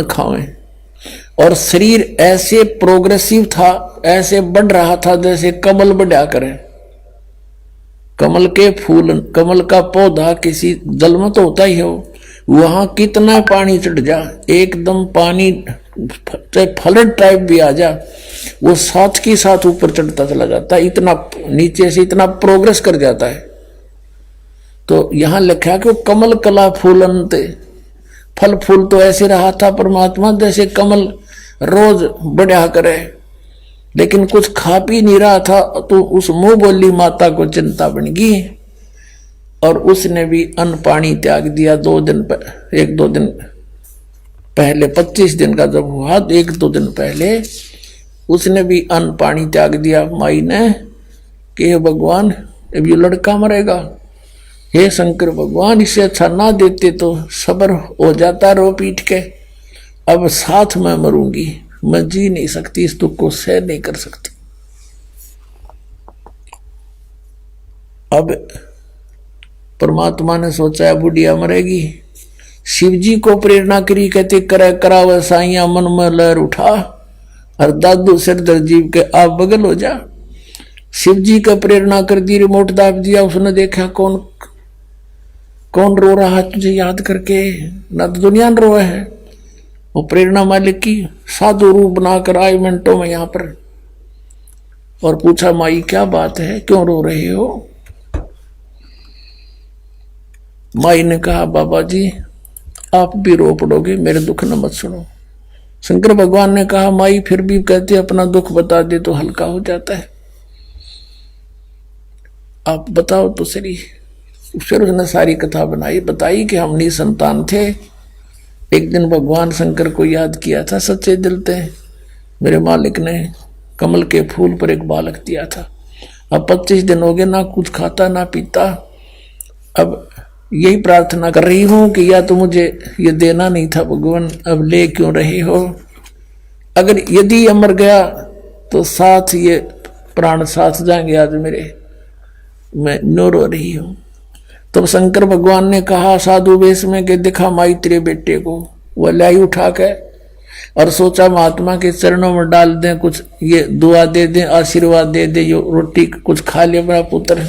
खावें। और शरीर ऐसे प्रोग्रेसिव था, ऐसे बढ़ रहा था जैसे कमल बढ़ा करे। कमल के फूल, कमल का पौधा किसी जल में तो होता ही हो, वहां कितना पानी चढ़ जा, एकदम पानी चाहे फ्लड टाइप भी आ जा, वो साथ के साथ ऊपर चढ़ता चला जाता है, इतना नीचे से इतना प्रोग्रेस कर जाता है। तो यहां लिखा कि कमल कला फूलनते, फल फूल तो ऐसे रहा था परमात्मा जैसे कमल रोज बढ़ा करे, लेकिन कुछ खा पी नहीं रहा था। तो उस मुंह बोली माता को चिंता बन गई और उसने भी अन्न पानी त्याग दिया। 2 दिन एक दो दिन पहले 25 दिन का जब हुआ, 1-2 दिन पहले उसने भी अन्न पानी त्याग दिया माई ने कि भगवान अब ये लड़का मरेगा, हे शंकर भगवान इसे अच्छा ना देते तो सब्र हो जाता रो पीट के, अब साथ में मरूंगी, मैं जी नहीं सकती, इस दुख को सह नहीं कर सकती। अब परमात्मा ने सोचा बुढ़िया मरेगी, शिव जी को प्रेरणा करी, कहते करे करावे साइया मन में लहर उठा, और दादू सिरदर जीव के आप बगल हो जा। शिव जी का प्रेरणा कर दी, रिमोट दाब दिया, उसने देखा कौन कौन रो रहा है तुझे याद करके, ना तो दुनिया ने रोए है। वो प्रेरणा मालिक की साधु रूप बनाकर आए मिनटों में यहाँ पर और पूछा माई क्या बात है, क्यों रो रहे हो। माई ने कहा बाबा जी आप भी रो पड़ोगे, मेरे दुख न मत सुनो। शंकर भगवान ने कहा माई फिर भी कहते अपना दुख बता दे तो हल्का हो जाता है, आप बताओ तो सही। फिर उसने सारी कथा बताई कि हम निसंतान थे, एक दिन भगवान शंकर को याद किया था सच्चे दिल से, मेरे मालिक ने कमल के फूल पर एक बालक दिया था, अब 25 दिन हो गए ना कुछ खाता ना पीता, अब यही प्रार्थना कर रही हूं कि या तो मुझे ये देना नहीं था भगवान, अब ले क्यों रहे हो। अगर यदि अमर गया तो साथ ये प्राण साथ जाएंगे आज मेरे, मैं नो रो रही हूं। तो शंकर भगवान ने कहा साधु वेश में कि दिखा माई तेरे बेटे को, वह लाई उठा के और सोचा महात्मा के चरणों में डाल दें, कुछ ये दुआ दे दें, आशीर्वाद दे दे, ये रोटी कुछ खा ले मेरा पुत्र।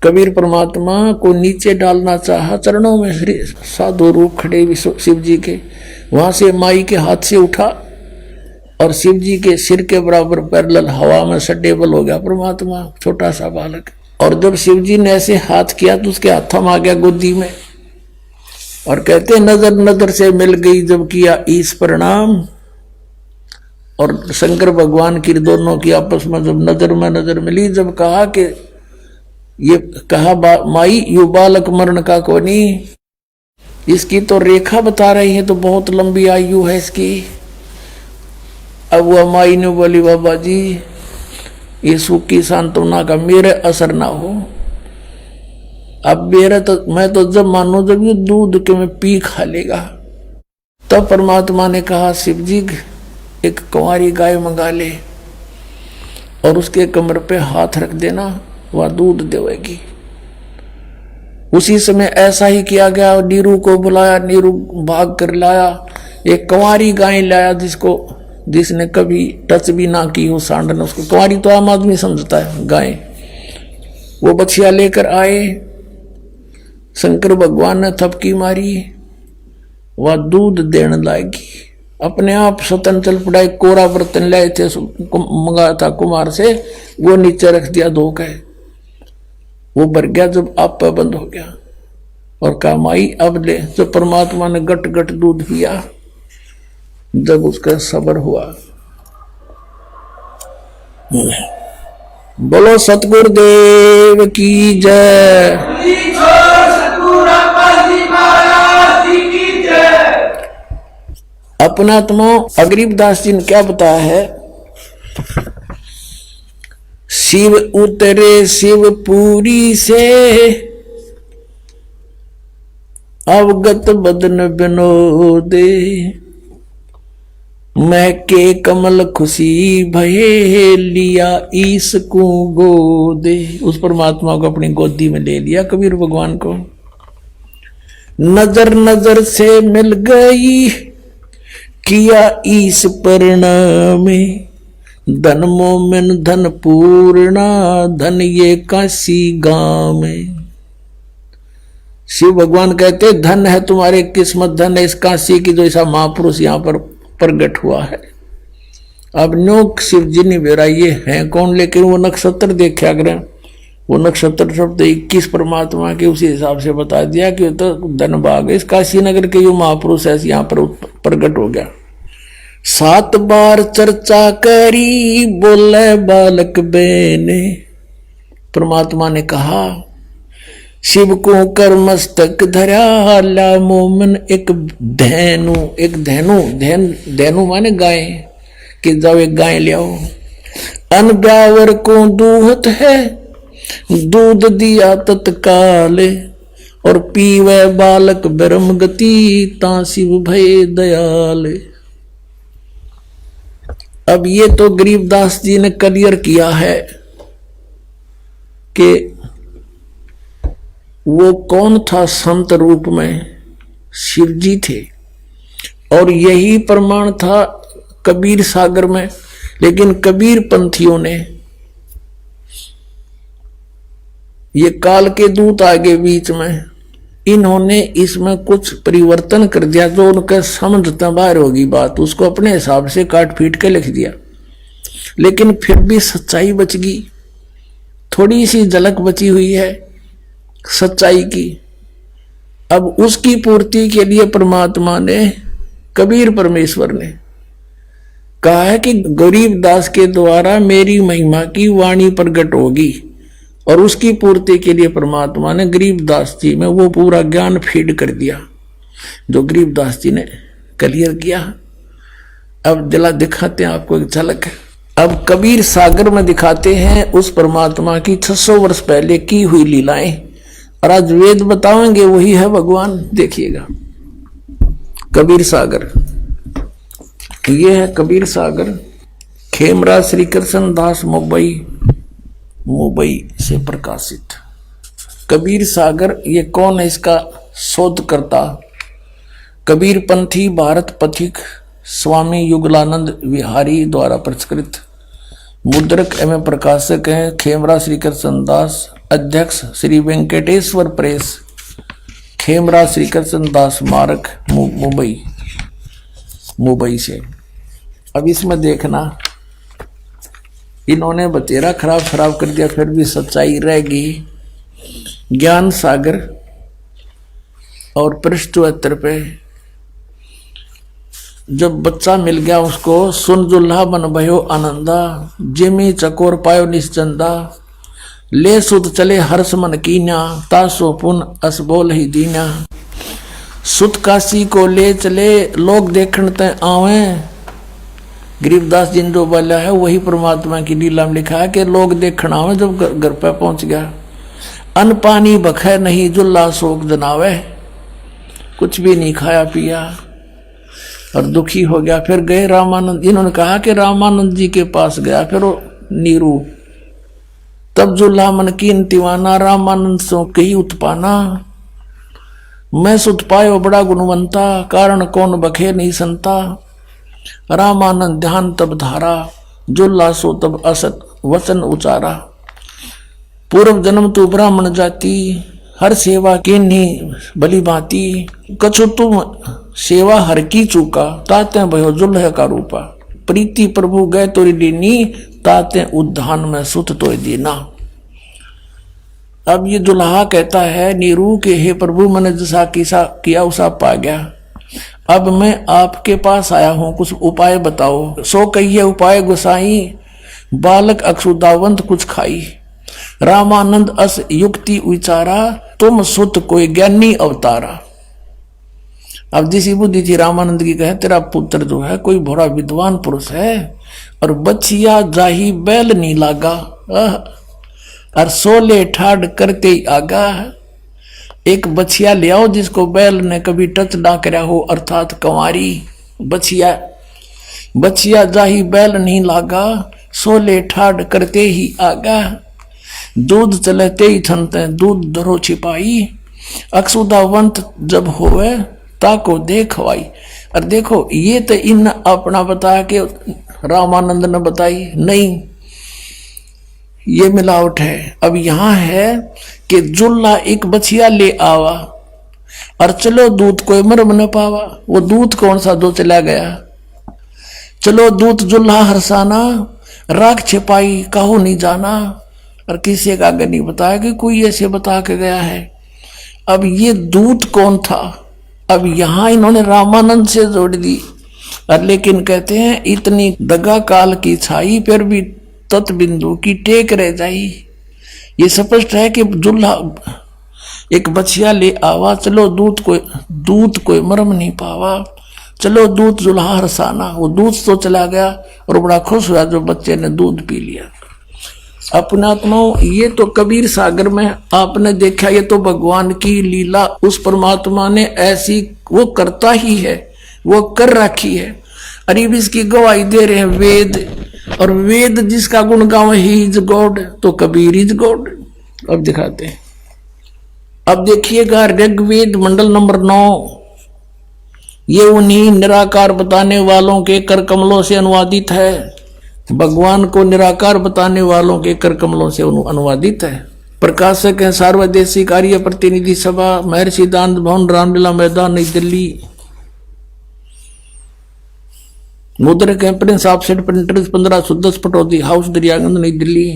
कबीर परमात्मा को नीचे डालना चाहा, चरणों में श्री साधु रूप खड़े शिव जी के, वहां से माई के हाथ से उठा और शिव जी के सिर के बराबर पैरेलल हवा में स्टेबल हो गया परमात्मा, छोटा सा बालक। और जब शिव जी ने ऐसे हाथ किया तो उसके हाथों में आ गया गोदी में, और कहते नजर नजर से मिल गई जब किया ईश प्रणाम। और शंकर भगवान की दोनों की आपस में जब नजर में नजर मिली, जब कहा कि ये कहा माई यू बालक मरण का कोनी, इसकी तो रेखा बता रही है तो बहुत लंबी आयु है इसकी। अब वह माई ने बोली बाबा जी ये सुख की सांत्वना का मेरे असर ना हो, अब मेरा तो मैं तो जब मानो जब ये दूध के मैं पी खा लेगा। तब परमात्मा ने कहा शिव जी एक कुंवारी गाय मंगा ले और उसके कमर पे हाथ रख देना, वह दूध देवेगी। उसी समय ऐसा ही किया गया, नीरू को बुलाया, नीरू भाग कर लाया, एक कुंवारी गाय लाया जिसने कभी टच भी ना की हो सांड ने, उसको कुंवारी तो आम आदमी समझता है गाय। वो बछिया लेकर आए, शंकर भगवान ने थपकी मारी, वह दूध देने लगी, अपने आप स्वतंत्र चल पड़ा। एक कोरा बर्तन लाए थे मंगाया था कुमार से, वो नीचे रख दिया धो के, वो भर गया, जब आप पर बंद हो गया और कहा माई अब ले। जब परमात्मा ने गट गट दूध पिया, जब उसका सब्र हुआ, बोलो सतगुरुदेव की जय। अपना आत्मा गरीबदास जी ने क्या बताया है, शिव उतरे शिवपुरी से अवगत बदन बिनोदे, मैं के कमल खुशी भये लिया ईस को गोदे। उस परमात्मा को अपनी गोदी में ले लिया कबीर भगवान को। नजर नजर से मिल गई, किया ईस परिणाम, धन मोमिन धन पूर्णा, धन ये काशी गांव में। शिव भगवान कहते धन है तुम्हारे किस्मत, धन है इस काशी की जो ऐसा महापुरुष यहाँ पर प्रकट हुआ है। अब नो शिव जी ने बेरा ये है कौन, लेकिन वो नक्षत्र देखा करें, वो नक्षत्र शब्द 21 परमात्मा के उसी हिसाब से बता दिया कि तो धन भाग इस काशी नगर के जो महापुरुष है यहाँ पर प्रकट हो गया। 7 बार चर्चा करी बोले बालक बेने, परमात्मा ने कहा शिव को कर मस्तक धरा, ला मोमन एक धैनु, एक धैनु, धैनु माने गाय, कि जाओ एक गाय ले आओ। अन ब्यावर को दूहत है, दूध दिया तत्काल, और पीवे बालक ब्रह्म गति, ता शिव भय दयाल। अब ये तो गरीबदास जी ने क्लियर किया है कि वो कौन था, संत रूप में शिव जी थे, और यही प्रमाण था कबीर सागर में। लेकिन कबीर पंथियों ने, ये काल के दूत आगे बीच में, इन्होंने इसमें कुछ परिवर्तन कर दिया जो उनके समझते बाहर होगी बात, उसको अपने हिसाब से काट पीट के लिख दिया। लेकिन फिर भी सच्चाई बच गई, थोड़ी सी झलक बची हुई है सच्चाई की। अब उसकी पूर्ति के लिए परमात्मा ने, कबीर परमेश्वर ने कहा है कि गरीबदास के द्वारा मेरी महिमा की वाणी प्रकट होगी, और उसकी पूर्ति के लिए परमात्मा ने गरीबदास जी में वो पूरा ज्ञान फीड कर दिया जो गरीबदास जी ने क्लियर किया। अब दिला दिखाते हैं आपको एक झलक। अब कबीर सागर में दिखाते हैं उस परमात्मा की 600 वर्ष पहले की हुई लीलाएं, और आज वेद बताएंगे वही है भगवान। देखिएगा कबीर सागर, ये है कबीर सागर, खेमरा श्री कृष्ण दास मुंबई से प्रकाशित। कबीर सागर ये कौन है, इसका शोधकर्ता कबीर पंथी भारत पथिक स्वामी युगलानंद विहारी द्वारा प्रचलित मुद्रक एवं प्रकाशक हैं खेमरा श्री कृष्ण दास, अध्यक्ष श्री वेंकटेश्वर प्रेस, खेमरा श्री कृष्ण दास स्मारक मुंबई से। अब इसमें देखना, इन्होंने बतेरा खराब कर दिया, फिर भी सच्चाई रहेगी। ज्ञान सागर और पृष्ठ 72 पे, जब बच्चा मिल गया उसको, सुन जुल्हा बन भयो आनंदा, जिमी चकोर पायो निश्चंदा, ले सुध चले हर्ष मन कीन्या, तासो पुन अस बोल ही दीन्या। सुत काशी को ले चले लोग देखण ते आवे, गरीबदास जी ने जो बोला है वही परमात्मा की लीला में लिखा है कि लोग देखना आवे। जब घर पे पहुंच गया, अन्न पानी बखे नहीं जुल्ला शोक जनावे, कुछ भी नहीं खाया पिया और दुखी हो गया। फिर गए रामानंद, इन्होंने कहा कि रामानंद जी के पास गया, फिर वो नीरू, तब जुल्ला मन की दीवाना, रामानंद सो कही उत्पाना, मैं सुत पायो बड़ा गुणवंता, कारण कौन बखे नहीं संता। रामानंद ध्यान तब धारा, जुल्ला सो तब असत वचन उचारा। पूर्व जन्म तू ब्राह्मण जाति, हर सेवा के नहीं भली भांति, कछु तुम सेवा हर की चूका, ताते भयो जुल्ह का रूपा। प्रीति प्रभु गए तोरी दीनी, ताते उद्धान में सुत तो दीना। अब ये दुल्हा कहता है नीरू के हे प्रभु, मैंने जैसा किया उसा पा गया, अब मैं आपके पास आया हूं, कुछ उपाय बताओ। सो कहिए उपाय गोसाई, बालक अक्षुदावंत कुछ खाई। रामानंद अस युक्ति विचारा, तुम सुत कोई ज्ञानी अवतारा। अब जिसी बुद्धि थी रामानंद की, कहे तेरा पुत्र जो है कोई बड़ा विद्वान पुरुष है, और बचिया जाही बैल नहीं लागा, और सोले ठाड़ करते ही आगा। एक बछिया ले आओ जिसको बैल ने कभी टच ना करया हो, अर्थात कंवारी बछिया। बछिया जाही बैल नहीं लागा, सोले ठाड़ करते ही आगा। दूध चलते ही थनते दूध धरो छिपाई, अक्षुदावंत जब होवे ताको देखवाई। और देखो ये तो इन अपना बता के रामानंद ने बताई नहीं, ये मिलावट है। अब यहां है कि जुल्ला एक बछिया ले आवा और चलो दूध कोई मरम न पावा। वो दूध कौन सा दो चला गया। चलो दूध जुल्हा हरसाना, राख छिपाई काहू नहीं जाना। और किसी का आगे नहीं बताया कि कोई ऐसे बता के गया है। अब ये दूध कौन था, अब यहां इन्होंने रामानंद से जोड़ दी। और लेकिन कहते हैं इतनी दगा काल की छाई फिर भी तत्बिंदु की टेक रह जाई। ये स्पष्ट है कि जुल्हा एक बछिया ले आवा, चलो दूध कोई मरम नहीं पावा। चलो दूध जुल्हा हरसाना, वो दूध तो चला गया और बड़ा खुश हुआ जो बच्चे ने दूध पी लिया। अपने आत्माओं, ये तो कबीर सागर में आपने देखा, ये तो भगवान की लीला। उस परमात्मा ने ऐसी वो करता ही है, वो कर रखी है। अरे इसकी गवाही दे रहे हैं वेद, और वेद जिसका गुण गाओ ही इज गॉड, तो कबीर इज गॉड। अब दिखाते हैं। अब देखिएगा ऋग्वेद मंडल नंबर 9, ये उन्हीं निराकार बताने वालों के कर कमलों से अनुवादित है। भगवान को निराकार बताने वालों के कर कमलों से अनुवादित है। प्रकाशक है सार्वदेशिक आर्य प्रतिनिधि सभा, महर्षि दान भवन, रामलीला मैदान, नई दिल्ली। मुद्रक है Prince offset printers, 1510 Pataudi house, Daryaganj, नई दिल्ली।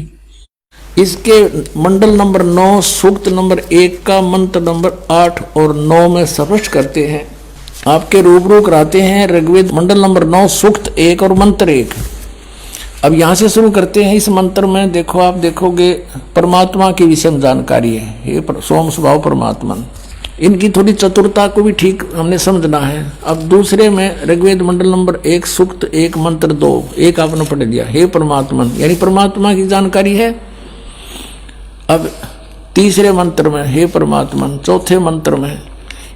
इसके मंडल नंबर 9 सूक्त नंबर 1 का मंत्र नंबर 8 और 9 में स्पष्ट करते हैं, आपके रूबरू कराते हैं। ऋग्वेद मंडल नंबर 9 सूक्त 1 और मंत्र 1। अब यहां से शुरू करते हैं। इस मंत्र में देखो, आप देखोगे परमात्मा की विषय में जानकारी है। ये सोम स्वभाव परमात्मा, इनकी थोड़ी चतुरता को भी ठीक हमने समझना है। अब दूसरे में ऋग्वेद मंडल नंबर 1 सूक्त 1 मंत्र 2, एक आपने पढ़ दिया, हे परमात्मन, यानी परमात्मा की जानकारी है। अब तीसरे मंत्र में हे परमात्मन, चौथे मंत्र में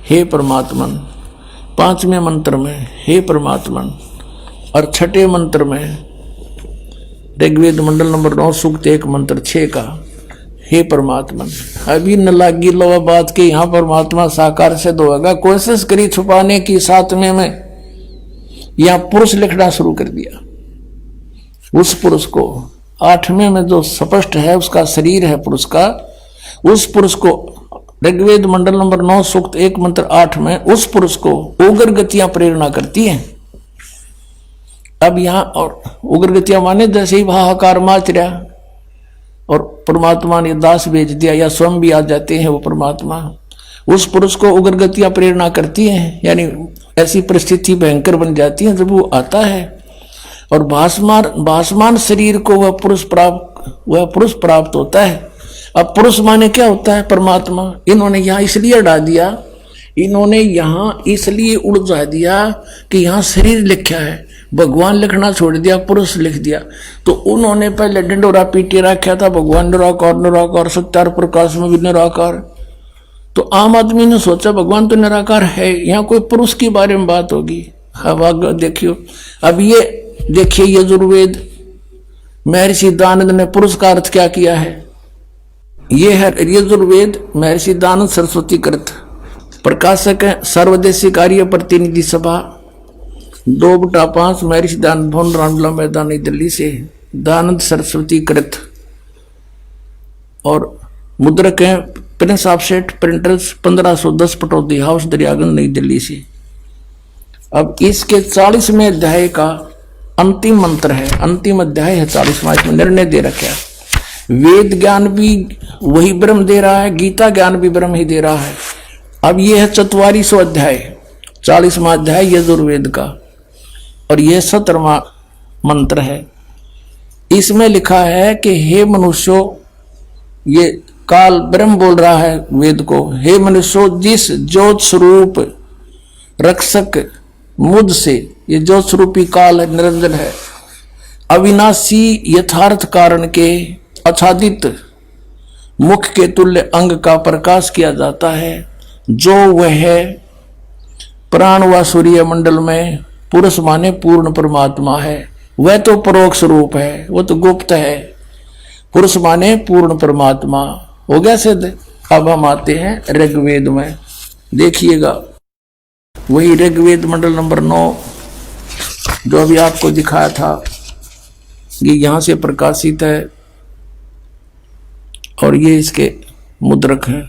हे परमात्मन, पांचवें मंत्र में हे परमात्मन, और छठे मंत्र में ऋग्वेद मंडल नंबर 9 सूक्त 1 मंत्र 6 का हे परमात्मन। अभी न लागी लो बात के यहाँ परमात्मा साकार से होगा। कोशिश करी छुपाने की, 7वें में यहाँ पुरुष लिखना शुरू कर दिया उस पुरुष को। 8वें में जो स्पष्ट है उसका शरीर है पुरुष का, उस पुरुष को ऋग्वेद मंडल नंबर 9 सूक्त 1 मंत्र 8 में उस पुरुष को उग्र गतियां प्रेरणा करती हैं। अब यहाँ और उग्र गतियां माने जैसे ही हाहाकार माच रहा और परमात्मा ने दास भेज दिया या स्वयं भी आ जाते हैं वो परमात्मा, उस पुरुष को उग्र गतियां प्रेरणा करती हैं। यानी ऐसी परिस्थिति भयंकर बन जाती है जब वो आता है और भासमान शरीर को वह पुरुष प्राप्त होता है। अब पुरुष माने क्या होता है, परमात्मा। इन्होंने यहाँ इसलिए हटा दिया, इन्होंने यहाँ इसलिए उलझा दिया कि यहाँ शरीर लिखा है, भगवान लिखना छोड़ दिया, पुरुष लिख दिया। तो उन्होंने पहले डंडोरा पीटे रखा था, भगवान निराकार सत्यार प्रकाश में भी निराकार। तो आम आदमी ने सोचा भगवान तो निराकार है, यहाँ कोई पुरुष के बारे में बात होगी। अब देखियो, अब ये देखिए यजुर्वेद महर्षि दानंद ने पुरुष का अर्थ क्या किया है। ये है यजुर्वेद महर्षि दानंद सरस्वती कृत, प्रकाशक है सर्वदेशिक आर्य प्रतिनिधि सभा, 2/5 महर्षि दानंद भवन, रामलीला मैदान, नई दिल्ली से दानंद सरस्वती कृत। और मुद्रक है Prince offset printers, 1510 Pataudi house, Daryaganj, नई दिल्ली से। अब इसके 40वें अध्याय का अंतिम मंत्र है, अंतिम अध्याय है 40वां। इसमें निर्णय दे रखा है, वेद ज्ञान भी वही ब्रह्म दे रहा है, गीता ज्ञान भी ब्रह्म ही दे रहा है। अब यह है 44वां अध्याय, 40वां अध्याय यजुर्वेद का, और यह 17वां मंत्र है। इसमें लिखा है कि हे मनुष्यों, ये काल ब्रह्म बोल रहा है वेद को, हे मनुष्यों, जिस ज्योत स्वरूप रक्षक मुझ से, ये ज्योत स्वरूपी काल है, निरंजन है, अविनाशी यथार्थ कारण के आच्छादित मुख के तुल्य अंग का प्रकाश किया जाता है, जो वह प्राण व सूर्य मंडल में पुरुष माने पूर्ण परमात्मा है। वह तो परोक्ष रूप है, वो तो गुप्त है। पुरुष माने पूर्ण परमात्मा हो गया सिद्ध। अब हम आते हैं ऋग्वेद में। देखिएगा वही ऋग्वेद मंडल नंबर 9 जो अभी आपको दिखाया था, ये यहां से प्रकाशित है और ये इसके मुद्रक हैं।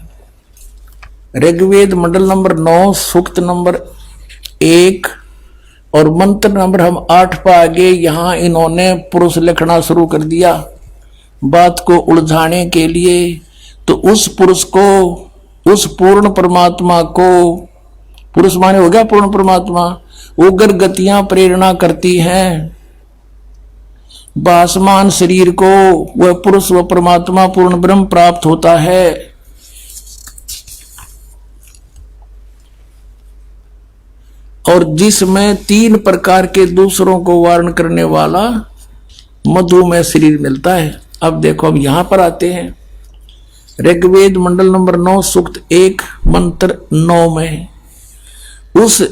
ऋग्वेद मंडल नंबर 9 सूक्त नंबर 1 और मंत्र नंबर हम 8 पर आगे। यहां इन्होंने पुरुष लिखना शुरू कर दिया बात को उलझाने के लिए। तो उस पुरुष को, उस पूर्ण परमात्मा को, पुरुष माने हो गया पूर्ण परमात्मा, उग्र गतियां प्रेरणा करती हैं भासमान शरीर को। वह पुरुष व परमात्मा पूर्ण ब्रह्म प्राप्त होता है। और जिसमें 3 प्रकार के दूसरों को वारण करने वाला मधुमेह शरीर मिलता है। अब देखो, अब यहां पर आते हैं ऋग्वेद मंडल नंबर 9 सूक्त 1 मंत्र 9 में। उस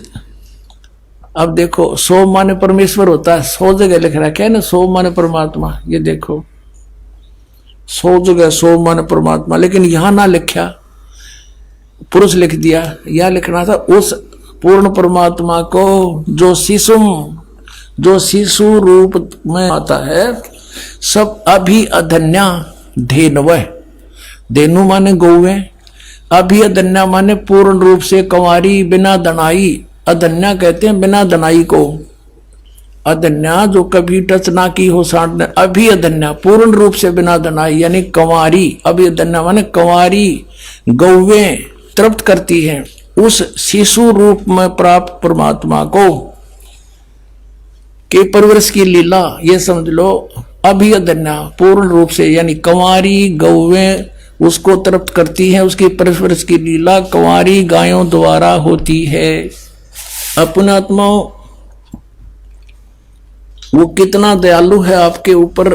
अब देखो, सो माने परमेश्वर होता है, 100 जगह लिख रखा है ना, 100 माने परमात्मा। ये देखो 100 जगह 100 माने परमात्मा, लेकिन यहां ना लिखा, पुरुष लिख दिया। यह लिखना था उस पूर्ण परमात्मा को जो शिशु रूप में आता है। सब अभी अधन्या धेनव, धेनु माने गौवे, अभी अधन्या माने पूर्ण रूप से कंवारी बिना दनाई। अधन्या कहते हैं बिना दनाई को। अधन्या जो कभी टच ना की हो साठ, अभी अधन्या पूर्ण रूप से बिना दनाई यानी कंवारी। अभी अधन्या माने कंवारी गौवे तृप्त करती हैं उस शिशु रूप में प्राप्त परमात्मा को के परवरिश की लीला। ये समझ लो, अभी अधन्या पूर्ण रूप से यानी कंवारी गौवे उसको तृप्त करती हैं। उसकी परवरिश की लीला कंवारी गायों द्वारा होती है। अपना आत्मा वो कितना दयालु है आपके ऊपर।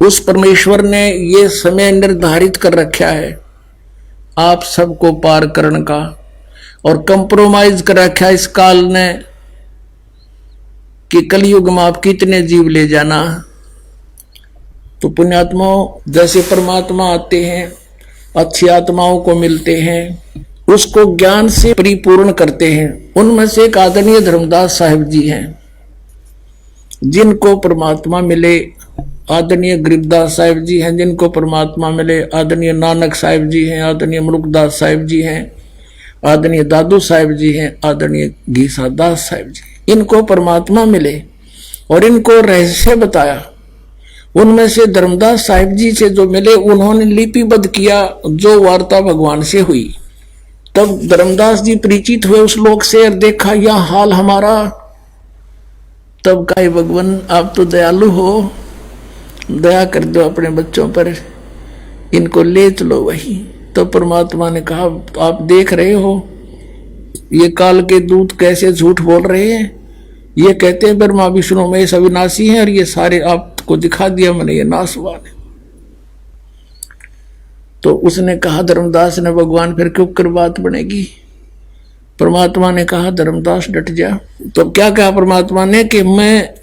उस परमेश्वर ने ये समय निर्धारित कर रखा है आप सबको पार करने का, और कंप्रोमाइज कर रखा है इस काल ने कि कलयुग में आप कितने जीव ले जाना। तो पुण्यात्माओं, जैसे परमात्मा आते हैं, अच्छी आत्माओं को मिलते हैं, उसको ज्ञान से परिपूर्ण करते हैं। उनमें से एक आदरणीय धर्मदास साहिब जी हैं जिनको परमात्मा मिले। आदरणीय गरीबदास साहिब जी हैं जिनको परमात्मा मिले। आदरणीय नानक साहिब जी हैं। आदरणीय मुलुकदास साहिब जी हैं। आदरणीय दादू साहिब जी हैं। आदरणीय घीसा दास साहिब जी, इनको परमात्मा मिले और इनको रहस्य बताया। उनमें से धर्मदास साहिब जी से जो मिले, उन्होंने लिपिबद्ध किया जो वार्ता भगवान से हुई। तब धर्मदास जी परिचित हुए उस लोक से और देखा यह हाल हमारा। तब कहे भगवान आप तो दयालु हो, दया कर दो अपने बच्चों पर, इनको ले चलो वही। तो परमात्मा ने कहा आप देख रहे हो ये काल के दूत कैसे झूठ बोल रहे हैं। ये कहते हैं ब्रह्मा विष्णु महेश अविनाशी हैं और ये सारे आपको दिखा दिया मैंने, ये नासवान है। तो उसने कहा धर्मदास ने, भगवान फिर क्यों कर बात बनेगी। परमात्मा ने कहा धर्मदास डट जा। तो क्या कहा परमात्मा ने कि मैं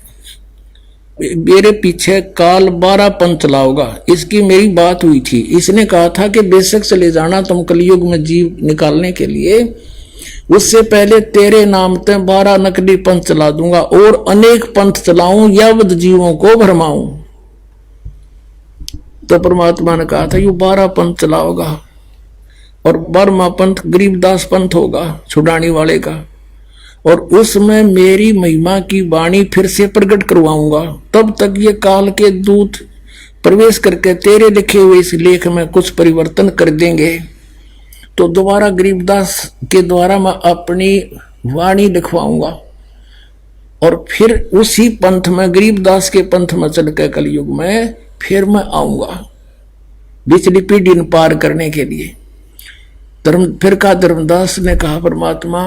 मेरे पीछे काल 12 पंथ चलाओगा, इसकी मेरी बात हुई थी। इसने कहा था कि बेशक चले जाना तुम कलयुग में जीव निकालने के लिए, उससे पहले तेरे नाम ते 12 नकली पंथ चला दूंगा और अनेक पंथ चलाऊं, यावत जीवों को भरमाऊं। तो परमात्मा ने कहा था यू 12 पंथ चलाओगा और 12वां पंथ गरीबदास पंथ होगा छुड़ाने वाले का, और उसमें मेरी महिमा की वाणी फिर से प्रकट करवाऊंगा। तब तक ये काल के दूत प्रवेश करके तेरे लिखे हुए इस लेख में कुछ परिवर्तन कर देंगे। तो दोबारा गरीबदास के द्वारा मैं अपनी वाणी लिखवाऊंगा और फिर उसी पंथ में, गरीबदास के पंथ में चल के कलयुग में फिर मैं आऊंगा बिचली पीढ़ी पार करने के लिए। फिर कहा धर्मदास ने कहा परमात्मा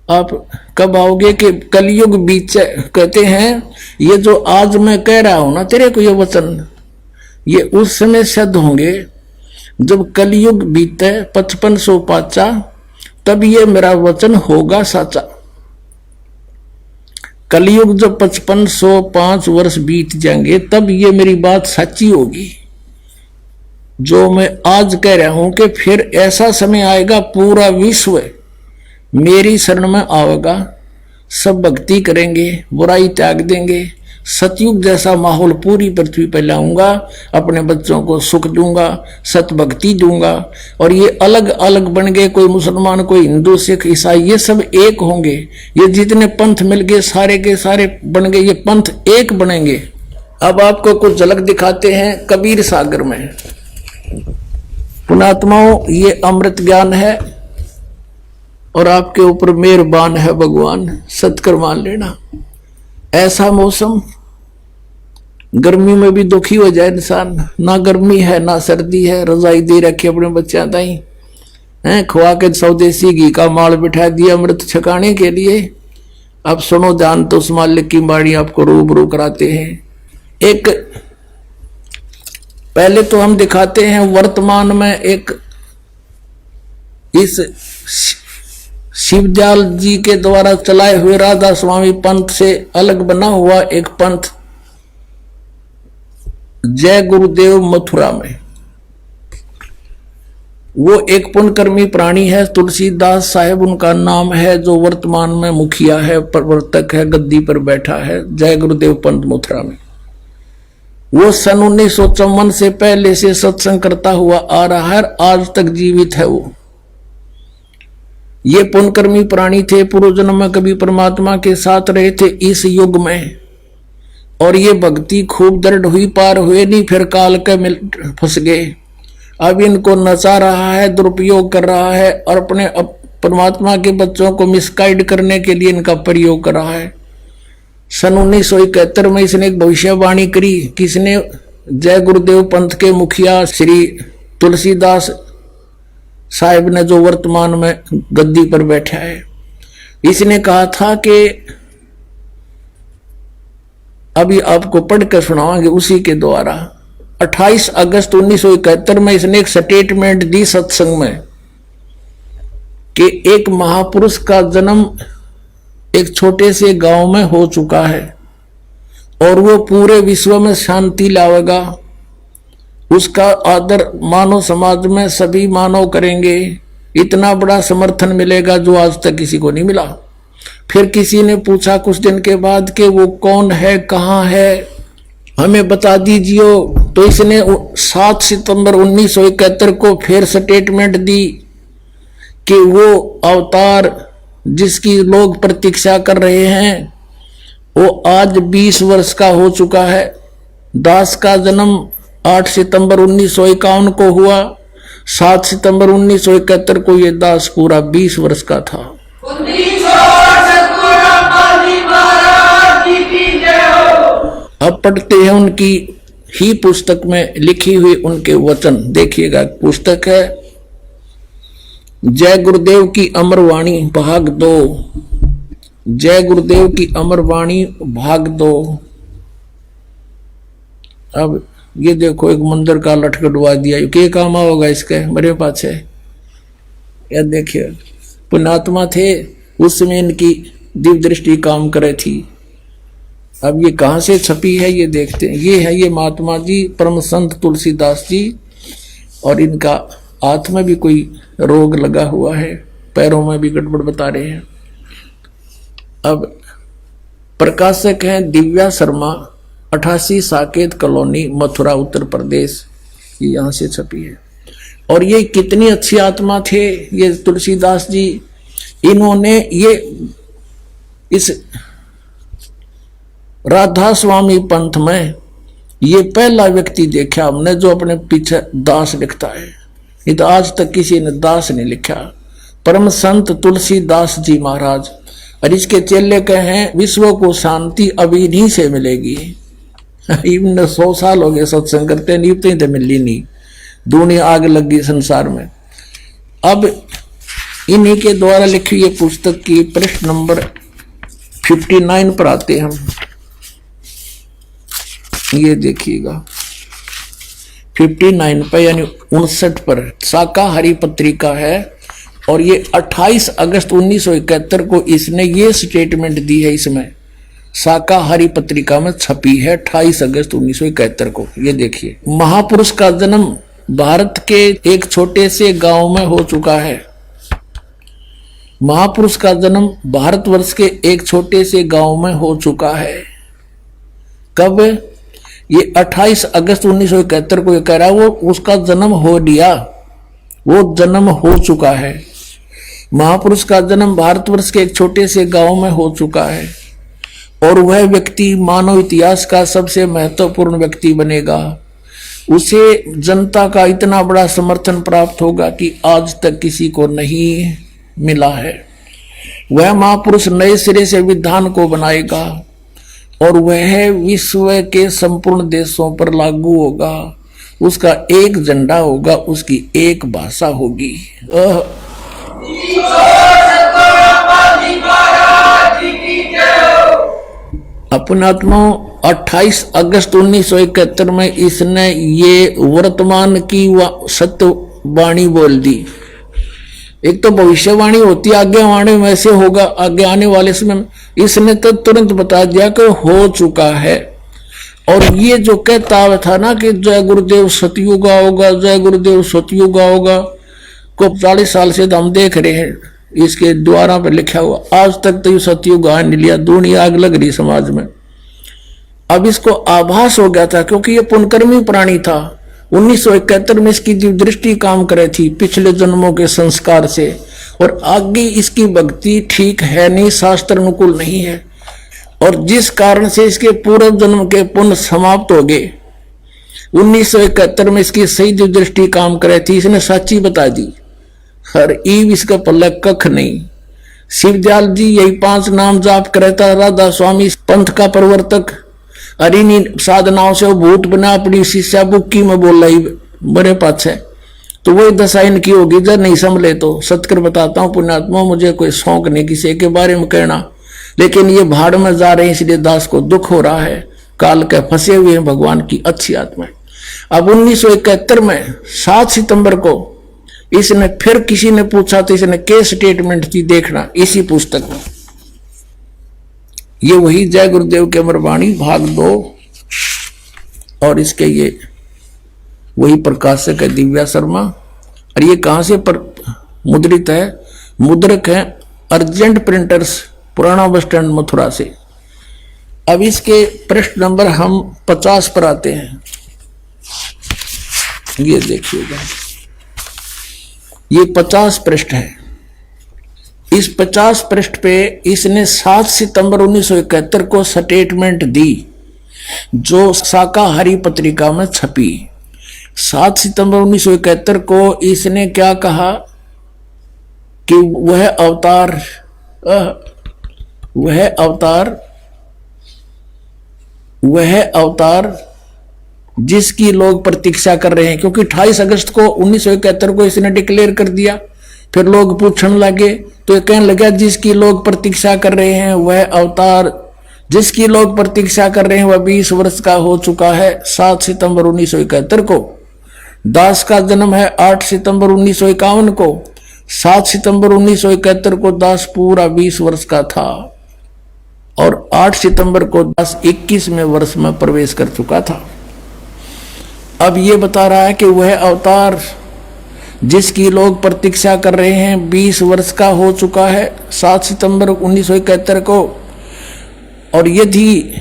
आप कब आओगे कि कलयुग बीते। कहते हैं ये जो आज मैं कह रहा हूं ना तेरे को ये वचन, ये उस समय सिद्ध होंगे जब कलयुग बीते 5500 पाचा, तब ये मेरा वचन होगा साचा। कलयुग जब 5505 वर्ष बीत जाएंगे तब ये मेरी बात सच्ची होगी। जो मैं आज कह रहा हूं कि फिर ऐसा समय आएगा पूरा विश्व मेरी शरण में आएगा, सब भक्ति करेंगे, बुराई त्याग देंगे, सतयुग जैसा माहौल पूरी पृथ्वी पर लाऊंगा, अपने बच्चों को सुख दूंगा, सत भक्ति दूंगा, और ये अलग अलग बन गए, कोई मुसलमान, कोई हिंदू, सिख, ईसाई, ये सब एक होंगे। ये जितने पंथ मिल गए सारे के सारे बन गए, ये पंथ एक बनेंगे। अब आपको कुछ झलक दिखाते हैं कबीर सागर में। पुणात्माओं, ये अमृत ज्ञान है और आपके ऊपर मेहरबान है भगवान, सत्कर मान लेना। ऐसा मौसम, गर्मी में भी दुखी हो जाए इंसान, ना गर्मी है ना सर्दी है, रजाई दे रखी अपने बच्चा ताई हैं, खुआ के स्वदेशी घी का माल बिठा दिया अमृत छकाने के लिए। अब सुनो जान तो उस मालिक की बाणी आपको रूबरू कराते हैं। एक पहले तो हम दिखाते हैं वर्तमान में एक इस शिवदयाल जी के द्वारा चलाए हुए राधा स्वामी पंथ से अलग बना हुआ एक पंथ जय गुरुदेव मथुरा में। वो एक पुण्यकर्मी प्राणी है, तुलसीदास साहेब उनका नाम है, जो वर्तमान में मुखिया है, प्रवर्तक है, गद्दी पर बैठा है जय गुरुदेव पंथ मथुरा में। वो सन 1954 से पहले से सत्संग करता हुआ आ रहा है, आज तक जीवित है वो। ये पुण्यकर्मी प्राणी थे, पूर्व जन्म में कभी परमात्मा के साथ रहे थे इस युग में, और ये भक्ति खूब दृढ़ हुई, पार हुए नहीं, फिर काल के फंस गए। अब इनको नचा रहा है, दुरुपयोग कर रहा है, और अपने परमात्मा के बच्चों को मिसगाइड करने के लिए इनका प्रयोग कर रहा है। सन 1971 में इसने एक भविष्यवाणी करी। किसने? जय गुरुदेव पंथ के मुखिया श्री तुलसीदास साहिब ने, जो वर्तमान में गद्दी पर बैठा है। इसने कहा था कि अभी आपको पढ़कर सुनावांगे उसी के द्वारा। 28 अगस्त 1971 में इसने एक स्टेटमेंट दी सत्संग में कि एक महापुरुष का जन्म एक छोटे से गांव में हो चुका है और वो पूरे विश्व में शांति लाएगा। उसका आदर मानव समाज में सभी मानव करेंगे, इतना बड़ा समर्थन मिलेगा जो आज तक किसी को नहीं मिला। फिर किसी ने पूछा कुछ दिन के बाद कि वो कौन है, कहाँ है, हमें बता दीजिए। तो इसने 7 सितंबर 1971 को फिर स्टेटमेंट दी कि वो अवतार जिसकी लोग प्रतीक्षा कर रहे हैं वो आज 20 वर्ष का हो चुका है। दास का जन्म 8 सितंबर 1951 को हुआ, 7 सितंबर 1971 को ये दास पूरा 20 वर्ष का था। अब पढ़ते हैं उनकी ही पुस्तक में लिखी हुई उनके वचन। देखिएगा, पुस्तक है जय गुरुदेव की अमर वाणी भाग 2। जय गुरुदेव की अमर वाणी भाग 2। अब ये देखो, एक मंदिर का लटकटवा दिया, क्या काम होगा इसके मेरे पास है। यह देखिए, पुण्यात्मा थे उस समय, इनकी दिव्य दृष्टि काम करे थी। अब ये कहां से छपी है ये देखते हैं। ये है ये महात्मा जी परम संत तुलसीदास जी, और इनका हाथ में भी कोई रोग लगा हुआ है, पैरों में भी गड़बड़ बता रहे हैं। अब प्रकाशक हैं दिव्या शर्मा, 88 साकेत कॉलोनी, मथुरा, उत्तर प्रदेश। ये यहां से छपी है। और ये कितनी अच्छी आत्मा थे ये तुलसीदास जी। इन्होंने ये इस राधा स्वामी पंथ में ये पहला व्यक्ति देखा हमने जो अपने पीछे दास लिखता है। ये तो आज तक किसी ने दास नहीं लिखा। परम संत तुलसीदास जी महाराज, और इसके चेले कहे हैं विश्व को शांति अभी इन्हीं से मिलेगी। इन्हें 100 साल हो गए सत्संग करते, नहीं तो मिली नहीं, दुनिया आग लग गई संसार में। अब इन्हीं के द्वारा लिखी ये पुस्तक की पृष्ठ नंबर 59 पर आते हम। ये देखिएगा 59 पर यानी 59 पर शाकाहारी पत्रिका है, और ये 28 अगस्त 1971 को इसने ये स्टेटमेंट दी है। इसमें शाकाहारी पत्रिका में छपी है 28 अगस्त 1971 को। ये देखिए, महापुरुष का जन्म भारत के एक छोटे से गांव में हो चुका है। महापुरुष का जन्म भारतवर्ष के एक छोटे से गांव में हो चुका है। कब? ये 28 अगस्त 1971 को ये कह रहा है, वो उसका जन्म हो लिया, वो जन्म हो चुका है। महापुरुष का जन्म भारतवर्ष के एक छोटे से गांव में हो चुका है और वह व्यक्ति मानव इतिहास का सबसे महत्वपूर्ण व्यक्ति बनेगा। उसे जनता का इतना बड़ा समर्थन प्राप्त होगा कि आज तक किसी को नहीं मिला है। वह महापुरुष नए सिरे से विधान को बनाएगा और वह विश्व के संपूर्ण देशों पर लागू होगा। उसका एक झंडा होगा, उसकी एक भाषा होगी। अपनात्मा 28 अगस्त 1971 में इसने ये वर्तमान की सत्य वाणी बोल दी। एक तो भविष्यवाणी होती है, आगे आने में ऐसे होगा, आगे आने वाले समय इसने तो तुरंत बता दिया कि हो चुका है। और ये जो कहता था ना कि जय गुरुदेव सतयुग होगा, जय गुरुदेव सतयुग होगा, को 40 साल से तो हम देख रहे हैं इसके द्वारा पर लिखा हुआ, आज तक तो ये सतयुग आ नहीं लिया, दुनिया आग लग रही समाज में। अब इसको आभास हो गया था क्योंकि ये पुनकर्मी प्राणी था। 1971 में इसकी जो दृष्टि काम करे थी पिछले जन्मों के संस्कार से, और आगे इसकी भक्ति ठीक है नहीं, शास्त्र अनुकूल नहीं है, और जिस कारण से इसके पूर्व जन्म के पुण्य समाप्त हो गए। 1971 में इसकी सही जो दृष्टि काम करे थी, इसने सच्ची बता दी। हर ईव इसका पल्ला कख नहीं। शिवदयाल जी यही 5 नाम जाप करता, राधा स्वामी पंथ का प्रवर्तक, अरिनी साधनाओं से वो भूत बना अपनी शिष्या बुक्की में बोल रही बड़े पाछे, तो वही दशा इनकी होगी जब नहीं संभले तो। सत्कर बताता हूँ पुण्यात्मा, मुझे कोई शौक नहीं किसी के बारे में कहना, लेकिन ये भाड़ में जा रहे हैं इसलिए दास को दुख हो रहा है। काल के फंसे हुए हैं भगवान की अच्छी आत्मा। अब 1971 में 7 सितंबर को इसने फिर किसी ने पूछा तो इसने क्या स्टेटमेंट दी, देखना इसी पुस्तक में। ये वही जय गुरुदेव के अमरवाणी भाग 2 और इसके ये वही प्रकाशक है दिव्या शर्मा। और ये कहां से मुद्रित है? मुद्रक है अर्जेंट प्रिंटर्स, पुराना बस स्टैंड मथुरा से। अब इसके पृष्ठ नंबर हम 50 पर आते हैं। ये देखिएगा, ये 50 पृष्ठ है। इस 50 पृष्ठ पे इसने 7 सितंबर 1971 को स्टेटमेंट दी जो शाकाहारी पत्रिका में छपी। 7 सितंबर 1971 को इसने क्या कहा कि वह अवतार जिसकी लोग प्रतीक्षा कर रहे हैं, क्योंकि 28 अगस्त को 1971 को इसने डिक्लेयर कर दिया। फिर लोग पूछने लगे तो ये कहने लगा जिसकी लोग प्रतीक्षा कर रहे हैं वह अवतार जिसकी लोग प्रतीक्षा कर रहे हैं वह 20 वर्ष का हो चुका है। 7 सितंबर 1971 को दास का जन्म है 8 सितंबर 1951 को। 7 सितंबर 1971 को दास पूरा 20 वर्ष का था और 8 सितंबर को दास 21वें वर्ष में प्रवेश कर चुका था। अब ये बता रहा है कि वह अवतार जिसकी लोग प्रतीक्षा कर रहे हैं 20 वर्ष का हो चुका है 7 सितंबर 1971 को। और यदि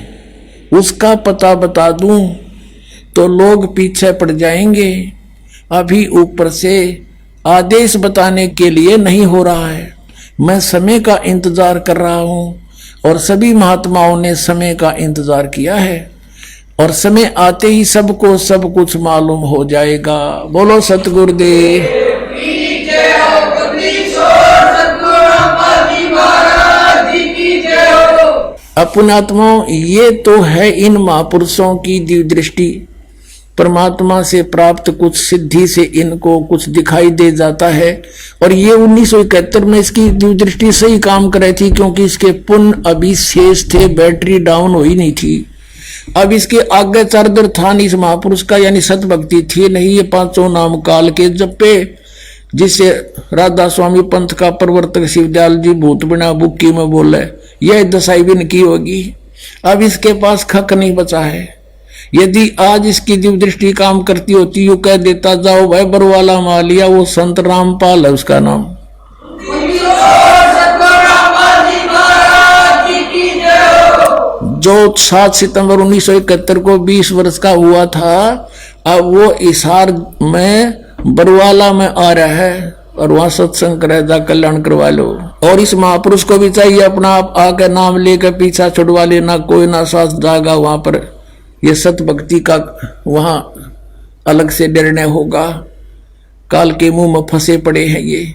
उसका पता बता दूं तो लोग पीछे पड़ जाएंगे। अभी ऊपर से आदेश बताने के लिए नहीं हो रहा है, मैं समय का इंतजार कर रहा हूं और सभी महात्माओं ने समय का इंतजार किया है और समय आते ही सबको सब कुछ मालूम हो जाएगा। बोलो सतगुरुदेव। अपनात्माओं, ये तो है इन महापुरुषों की दिव्य दृष्टि। परमात्मा से प्राप्त कुछ सिद्धि से इनको कुछ दिखाई दे जाता है और ये 1971 में इसकी दिव्य दृष्टि सही काम कर रही थी, क्योंकि इसके पुण्य अभी शेष थे, बैटरी डाउन हो ही नहीं थी। अब इसके आगे चार्जर था नहीं इस महापुरुष का, यानी सत भक्ति थी नहीं। ये 5 नाम काल के जपे जिसे राधा स्वामी पंथ का प्रवर्तक शिवदयाल जी भूत बिना बुक्की में बोले, यह दशाई भी इनकी होगी। अब इसके पास खक नहीं बचा है। यदि आज इसकी दिव्य दृष्टि काम करती होती, यू कह देता जाओ भाई बरवाला मालिया, वो संत रामपाल है उसका नाम। जो 7 सितंबर 1971 को 20 वर्ष का हुआ था, अब वो हिसार में बरवाला में आ रहा है और वहां सत्संग करे, जा कल्याण करवा लो। और इस महापुरुष को भी चाहिए अपना आप आके नाम लेकर पीछा छुड़वा लेना, कोई ना साथ जाएगा वहां पर। ये सत भक्ति का वहां अलग से निर्णय होगा। काल के मुंह में फंसे पड़े हैं ये।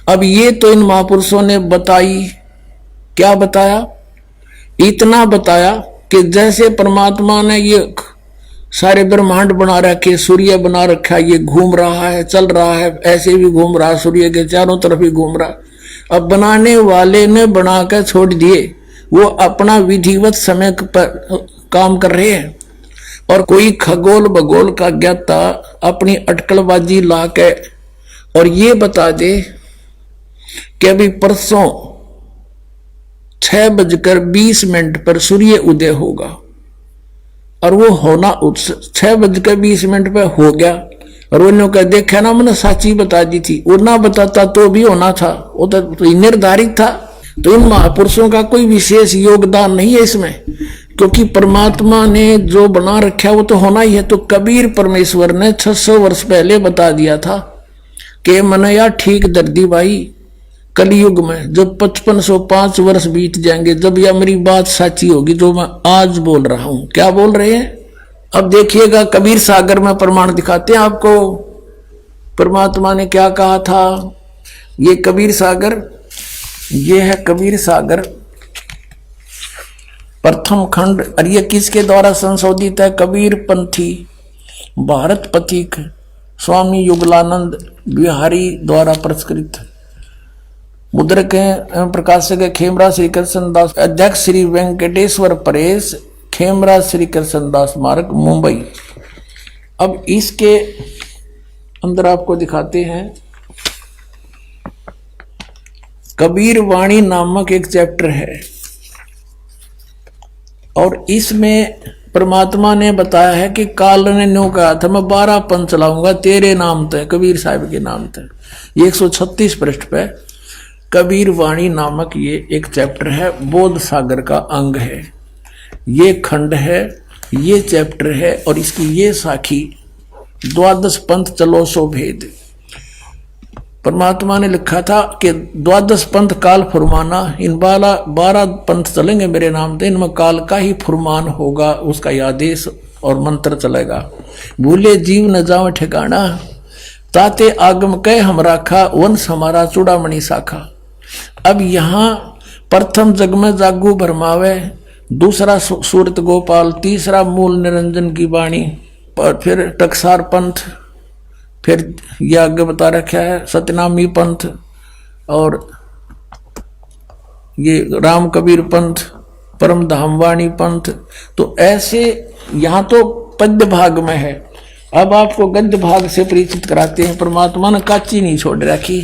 अब ये तो इन महापुरुषों ने बताई, क्या बताया? इतना बताया कि जैसे परमात्मा ने ये सारे ब्रह्मांड बना रखे, सूर्य बना रखा, ये घूम रहा है, चल रहा है, ऐसे भी घूम रहा है, सूर्य के चारों तरफ ही घूम रहा। अब बनाने वाले ने बनाकर छोड़ दिए, वो अपना विधिवत समय पर काम कर रहे हैं। और कोई खगोल भगोल का ज्ञाता अपनी अटकलबाजी ला के और ये बता दे कि अभी परसों 6:20 पर सूर्य उदय होगा, और वो होना 6:20 पे हो गया। और उन्होंने कहा देखा ना, मैंने साची बता दी थी, वो ना बताता तो भी होना था, वो तो निर्धारित था। तो इन महापुरुषों का कोई विशेष योगदान नहीं है इसमें, क्योंकि परमात्मा ने जो बना रखा वो तो होना ही है। तो कबीर परमेश्वर ने 600 वर्ष पहले बता दिया था कि मैंने यार ठीक दर्दी भाई, कलयुग में जब 5505 वर्ष बीत जाएंगे, जब यह मेरी बात सच्ची होगी जो मैं आज बोल रहा हूं। क्या बोल रहे हैं? अब देखिएगा, कबीर सागर में प्रमाण दिखाते हैं आपको परमात्मा ने क्या कहा था। ये कबीर सागर, ये है कबीर सागर प्रथम खंड, और ये किसके द्वारा संशोधित है? कबीर पंथी भारत पथिक स्वामी युगलानंद बिहारी द्वारा पुरस्कृत। मुद्रक एवं प्रकाशक खेमरा श्री कृष्ण दास, अध्यक्ष श्री वेंकटेश्वर प्रेस, खेमरा श्री कृष्ण दास मार्ग, मुंबई। अब इसके अंदर आपको दिखाते हैं कबीर वाणी नामक एक चैप्टर है, और इसमें परमात्मा ने बताया है कि काल ने न्यू कहा था मैं 12 पंथ चलाऊंगा तेरे नाम तय, कबीर साहिब के नाम तय। ये 136 पृष्ठ पे कबीर वाणी नामक ये एक चैप्टर है, बोध सागर का अंग है। ये खंड है, ये चैप्टर है, और इसकी ये साखी 12 पंथ चलो सो भेद। परमात्मा ने लिखा था कि 12 पंथ काल फुरमाना, इन 12 पंथ चलेंगे मेरे नाम से, इनमें काल का ही फुरमान होगा, उसका ही आदेश और मंत्र चलेगा। भूले जीव न जाओ ठिकाना, ताते आगम कह हम राखा, वंश हमारा चूड़ामणि शाखा। अब यहाँ प्रथम जग में जागू भरमावे, दूसरा सूरत गोपाल, तीसरा मूल निरंजन की वाणी, फिर टकसार पंथ, फिर यह आगे बता रखा है सतनामी पंथ, और ये राम कबीर पंथ, परम धामवाणी पंथ। तो ऐसे यहाँ तो पद्य भाग में है। अब आपको गद्य भाग से परिचित कराते हैं। परमात्मा ने काची नहीं छोड़ रखी।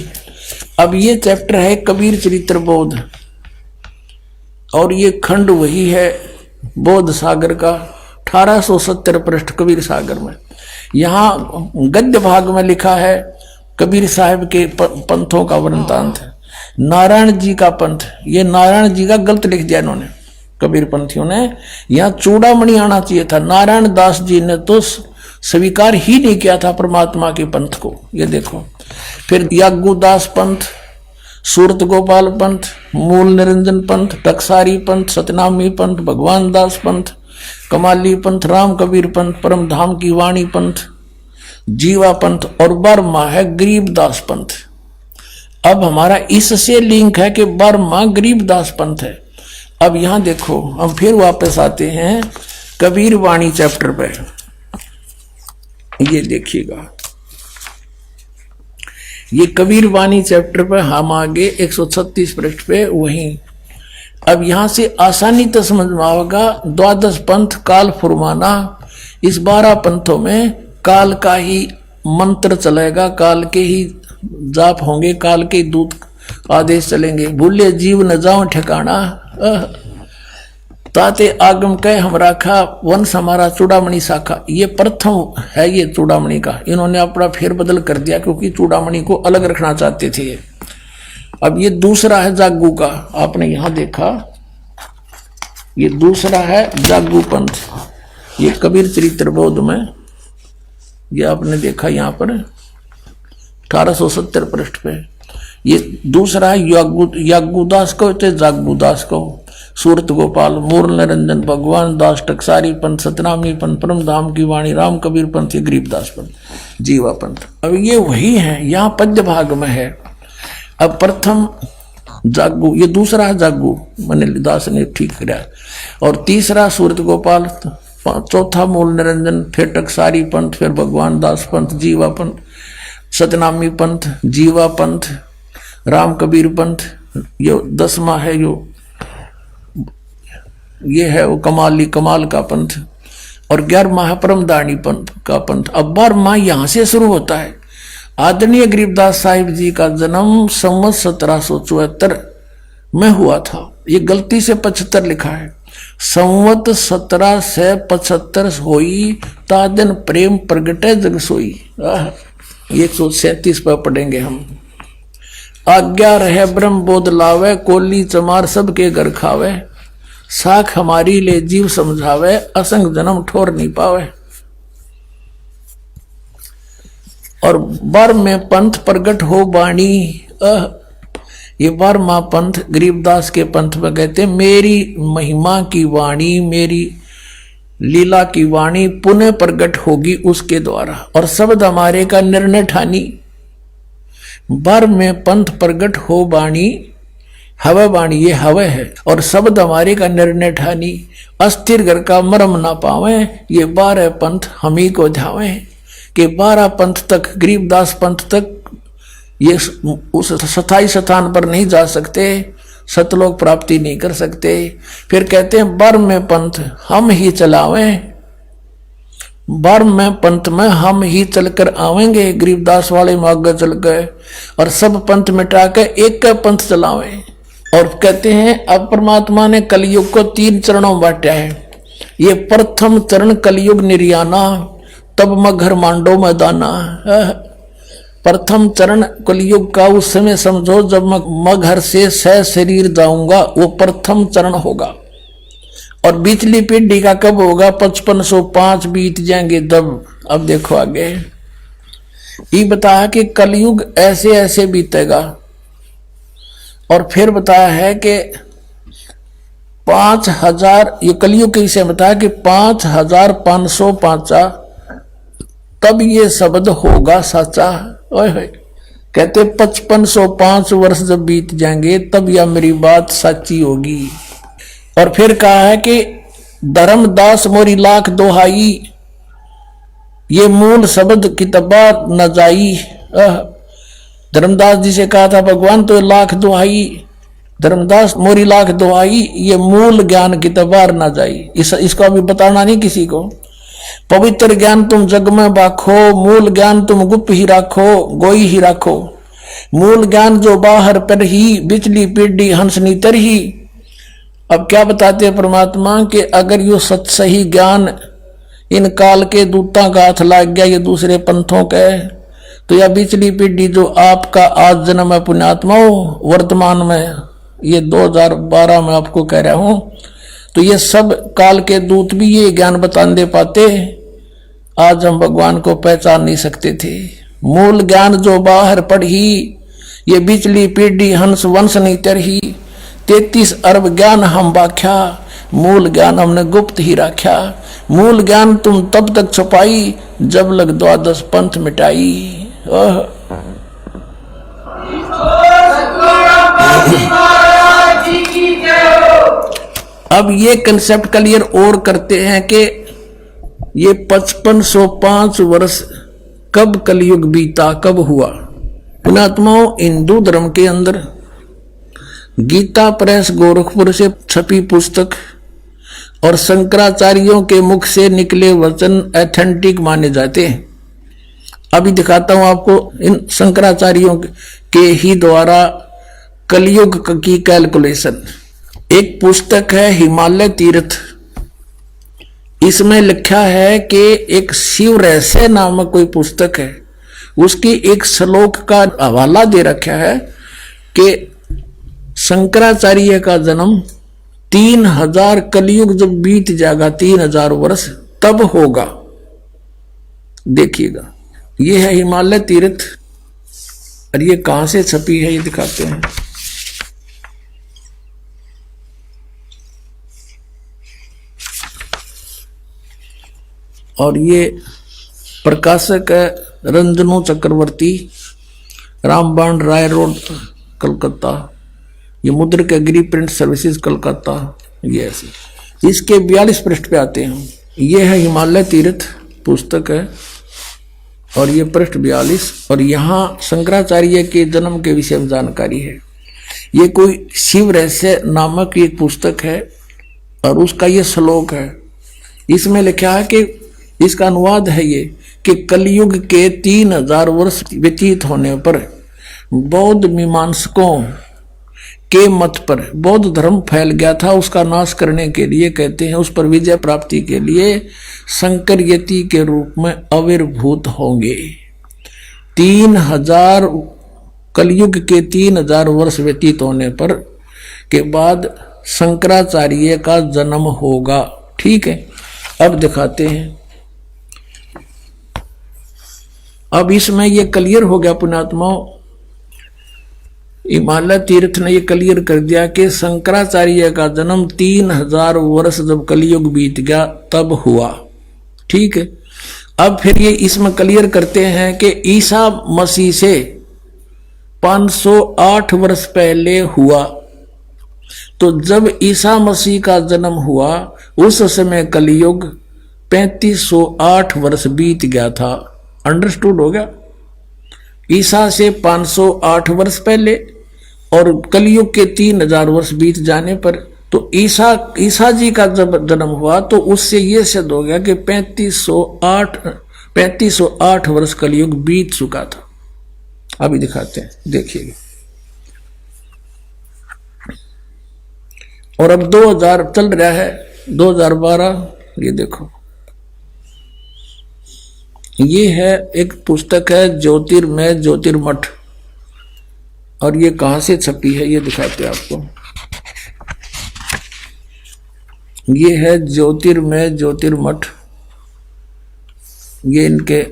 अब ये चैप्टर है कबीर चरित्र बोध, और ये खंड वही है बोध सागर का 1870 पृष्ठ कबीर सागर में। यहाँ गद्य भाग में लिखा है कबीर साहब के पंथों का वृत्तांत है। नारायण जी का पंथ, ये नारायण जी का गलत लिख दिया इन्होंने, कबीर पंथियों ने। यहाँ चूड़ामणि आना चाहिए था। नारायण दास जी ने तो स्वीकार ही नहीं किया था परमात्मा के पंथ को। ये देखो, फिर यागुदास पंथ, सूरत गोपाल पंथ, मूल निरंजन पंथ, टकसारी पंथ, सतनामी पंथ, भगवान दास पंथ, कमाली पंथ, राम कबीर पंथ, परम धाम की वाणी पंथ, जीवा पंथ, और बर्मा है गरीबदास पंथ। अब हमारा इससे लिंक है कि बर्मा गरीबदास पंथ है। अब यहां देखो, हम फिर वापस आते हैं कबीर वाणी चैप्टर पे। ये देखिएगा, ये कबीर वाणी चैप्टर पे हम आगे 136 पृष्ठ पे वहीं। अब यहां से आसानी तो समझ में आएगा। 12 पंथ काल फुरमाना, इस 12 पंथों में काल का ही मंत्र चलेगा, काल के ही जाप होंगे, काल के दूत आदेश चलेंगे। भूले जीव न जाओ ठिकाना, ताते आगम कह हम राखा वंश हमारा चूड़ामणि शाखा। ये प्रथम है ये चूड़ामणि का, इन्होंने अपना फेरबदल कर दिया क्योंकि चूड़ामणि को अलग रखना चाहते थे। अब ये दूसरा है जागू का, आपने यहां देखा ये दूसरा है जागू पंथ। ये कबीर चरित्र बोध में ये आपने देखा यहां पर 1870 पृष्ठ पे। ये दूसरा है यागूदास को, जागूदास को, सूरत गोपाल, मूल निरंजन, भगवान दास, टकसारी पंथ, सतनामी पंथ, परम धाम की वाणी, राम कबीर पंथ, गरीबदास पंथ, जीवा पंथ। अब ये वही है, यहाँ पद्य भाग में है। अब प्रथम जागू, ये दूसरा है जागू, दास ने ठीक किया। और तीसरा सूरत गोपाल, चौथा मूल निरंजन, फिर टकसारी पंथ, फिर भगवान दास पंथ, जीवा पंथ, सतनामी पंथ, जीवा पंथ, राम कबीर पंथ। ये 10वां है, ये है वो कमाल का पंथ। और 11वां है परमदानी पंथ का पंथ। अब 12वां यहां से शुरू होता है। आदरणीय गरीबदास साहिब जी का जन्म संवत 1774 में हुआ था। ये गलती से 75 लिखा है। संवत 1775 होई तादन प्रेम प्रगटे जग सोई। 137 पर पढ़ेंगे हम। आज्ञा रहे ब्रह्म बोध लावे, कोली चमार सबके घर खावे, साख हमारी ले जीव समझावे, असंग जन्म ठोर नहीं पावे। और बर में पंथ प्रगट हो बाणी। ये 12वां पंथ गरीबदास के पंथ में कहते मेरी महिमा की वाणी, मेरी लीला की वाणी पुनः प्रगट होगी उसके द्वारा, और शब्द हमारे का निर्णय ठानी। बर में पंथ प्रगट हो बाणी, हवा बाणी ये हवा है, और शब्द हमारे का निर्णय ठानी। अस्थिर घर का मरम ना पावे, ये 12 पंथ हम ही को ध्यावे। कि 12 पंथ तक, गरीबदास पंथ तक ये उस स्थायी स्थान पर नहीं जा सकते, सतलोक प्राप्ति नहीं कर सकते। फिर कहते हैं बर में पंथ हम ही चलावें, बर में पंथ में हम ही चलकर आवेंगे। गरीबदास वाले मार्ग चल गए और सब पंथ मिटा के एक पंथ चलावें। और कहते हैं अब परमात्मा ने कलयुग को 3 चरणों में बांटा है। ये प्रथम चरण कलयुग निर्याना, तब मगर मांडो मैदाना। प्रथम चरण कलयुग का उस समय समझो जब मैं घर से सह शरीर जाऊंगा, वो प्रथम चरण होगा। और बीचली पीढ़ी का कब होगा? 5505 बीत जाएंगे तब। अब देखो आगे ये बताया कि कलयुग ऐसे ऐसे बीतेगा। और फिर बताया है कि 5000, ये कलयुग के इसे बताया कि 5505 तब ये शब्द होगा सच्चा। कहते 5505 वर्ष जब बीत जाएंगे तब यह मेरी बात सच्ची होगी। और फिर कहा है कि धर्मदास मोरी लाख दोहाई, ये मूल शब्द किताबा न जाई। धर्मदास जी से कहा था भगवान तो लाख दोहाई, धर्मदास मोरी लाख दोहाई, ये मूल ज्ञान किताबार न जाई। इसको अभी बताना नहीं किसी को। पवित्र ज्ञान तुम जग में बाखो, मूल ज्ञान तुम गुप्त ही राखो, गोई ही राखो। मूल ज्ञान जो बाहर पर ही, बिचली पीढ़ी हंस नीतर ही। अब क्या बताते हैं परमात्मा कि अगर यो सच सही ज्ञान इन काल के दूतां का हाथ लाग गया, ये दूसरे पंथों के, तो यह बिचली पीढ़ी जो आपका आज जन्म है पुण्यात्मा हो, वर्तमान में ये 2012 में आपको कह रहा हूं, तो ये सब काल के दूत भी ये ज्ञान बता दे पाते। आज हम भगवान को पहचान नहीं सकते थे। मूल ज्ञान जो बाहर पढ़ी, ये बिचली पीढ़ी हंस वंश नहीं तरही। 33 अरब ज्ञान हम बाख्या, मूल ज्ञान हमने गुप्त ही राख्या। मूल ज्ञान तुम तब तक छुपाई, जब लग 12 पंथ मिटाई। अब ये कंसेप्ट क्लियर और करते हैं कि ये 5505 वर्ष कब कलयुग बीता, कब हुआ। पुण्यात्माओं, हिंदू धर्म के अंदर गीता प्रेस गोरखपुर से छपी पुस्तक और शंकराचार्यों के मुख से निकले वचन ऑथेंटिक माने जाते हैं। अभी दिखाता हूं आपको इन शंकराचार्यों के ही द्वारा कलयुग की कैलकुलेशन। एक पुस्तक है हिमालय तीर्थ, इसमें लिखा है कि एक शिव रहस्य नामक कोई पुस्तक है, उसकी एक श्लोक का हवाला दे रखा है कि शंकराचार्य का जन्म 3000 कलयुग जब बीत जाएगा, 3000 वर्ष तब होगा। देखिएगा, ये है हिमालय तीर्थ, और ये कहां से छपी है ये दिखाते हैं। और ये प्रकाशक है रंजनो चक्रवर्ती, रामबाण राय रोड, कलकत्ता। ये मुद्रक एग्री प्रिंट सर्विसेज, कलकत्ता। ये ऐसे इसके 42 पृष्ठ पे आते हैं। ये है हिमालय तीर्थ पुस्तक है, और ये पृष्ठ 42, और यहाँ शंकराचार्य के जन्म के विषय में जानकारी है। ये कोई शिव रहस्य नामक एक पुस्तक है, और उसका ये श्लोक है। इसमें लिखा है कि इसका अनुवाद है ये कि कलयुग के 3000 वर्ष व्यतीत होने पर बौद्ध मीमांसकों के मत पर बौद्ध धर्म फैल गया था। उसका नाश करने के लिए, कहते हैं, उस पर विजय प्राप्ति के लिए शंकर यति के रूप में आविर्भूत होंगे। 3000 कलयुग के 3000 वर्ष व्यतीत होने पर के बाद शंकराचार्य का जन्म होगा। ठीक है, अब दिखाते हैं। अब इसमें ये क्लियर हो गया पुण्यात्माओं, हिमालय तीर्थ ने ये क्लियर कर दिया कि शंकराचार्य का जन्म 3000 वर्ष जब कलयुग बीत गया तब हुआ। ठीक है, अब फिर ये इसमें क्लियर करते हैं कि ईसा मसीह से 508 वर्ष पहले हुआ। तो जब ईसा मसीह का जन्म हुआ उस समय कलयुग 3508 वर्ष बीत गया था। अंडरस्टूड हो गया? ईसा से 508 वर्ष पहले और कलयुग के 3000 वर्ष बीत जाने पर, तो ईसा जी का जब जन्म हुआ तो उससे यह सिद्ध हो गया कि 3508 वर्ष कलयुग बीत चुका था। अभी दिखाते हैं, देखिए। और अब 2000 चल रहा है, 2012। ये देखो, ये है एक पुस्तक है ज्योतिर्मय ज्योतिर्मठ, और ये कहां से छपी है ये दिखाते हैं आपको। ये है ज्योतिर्मय ज्योतिर्मठ, ये इनके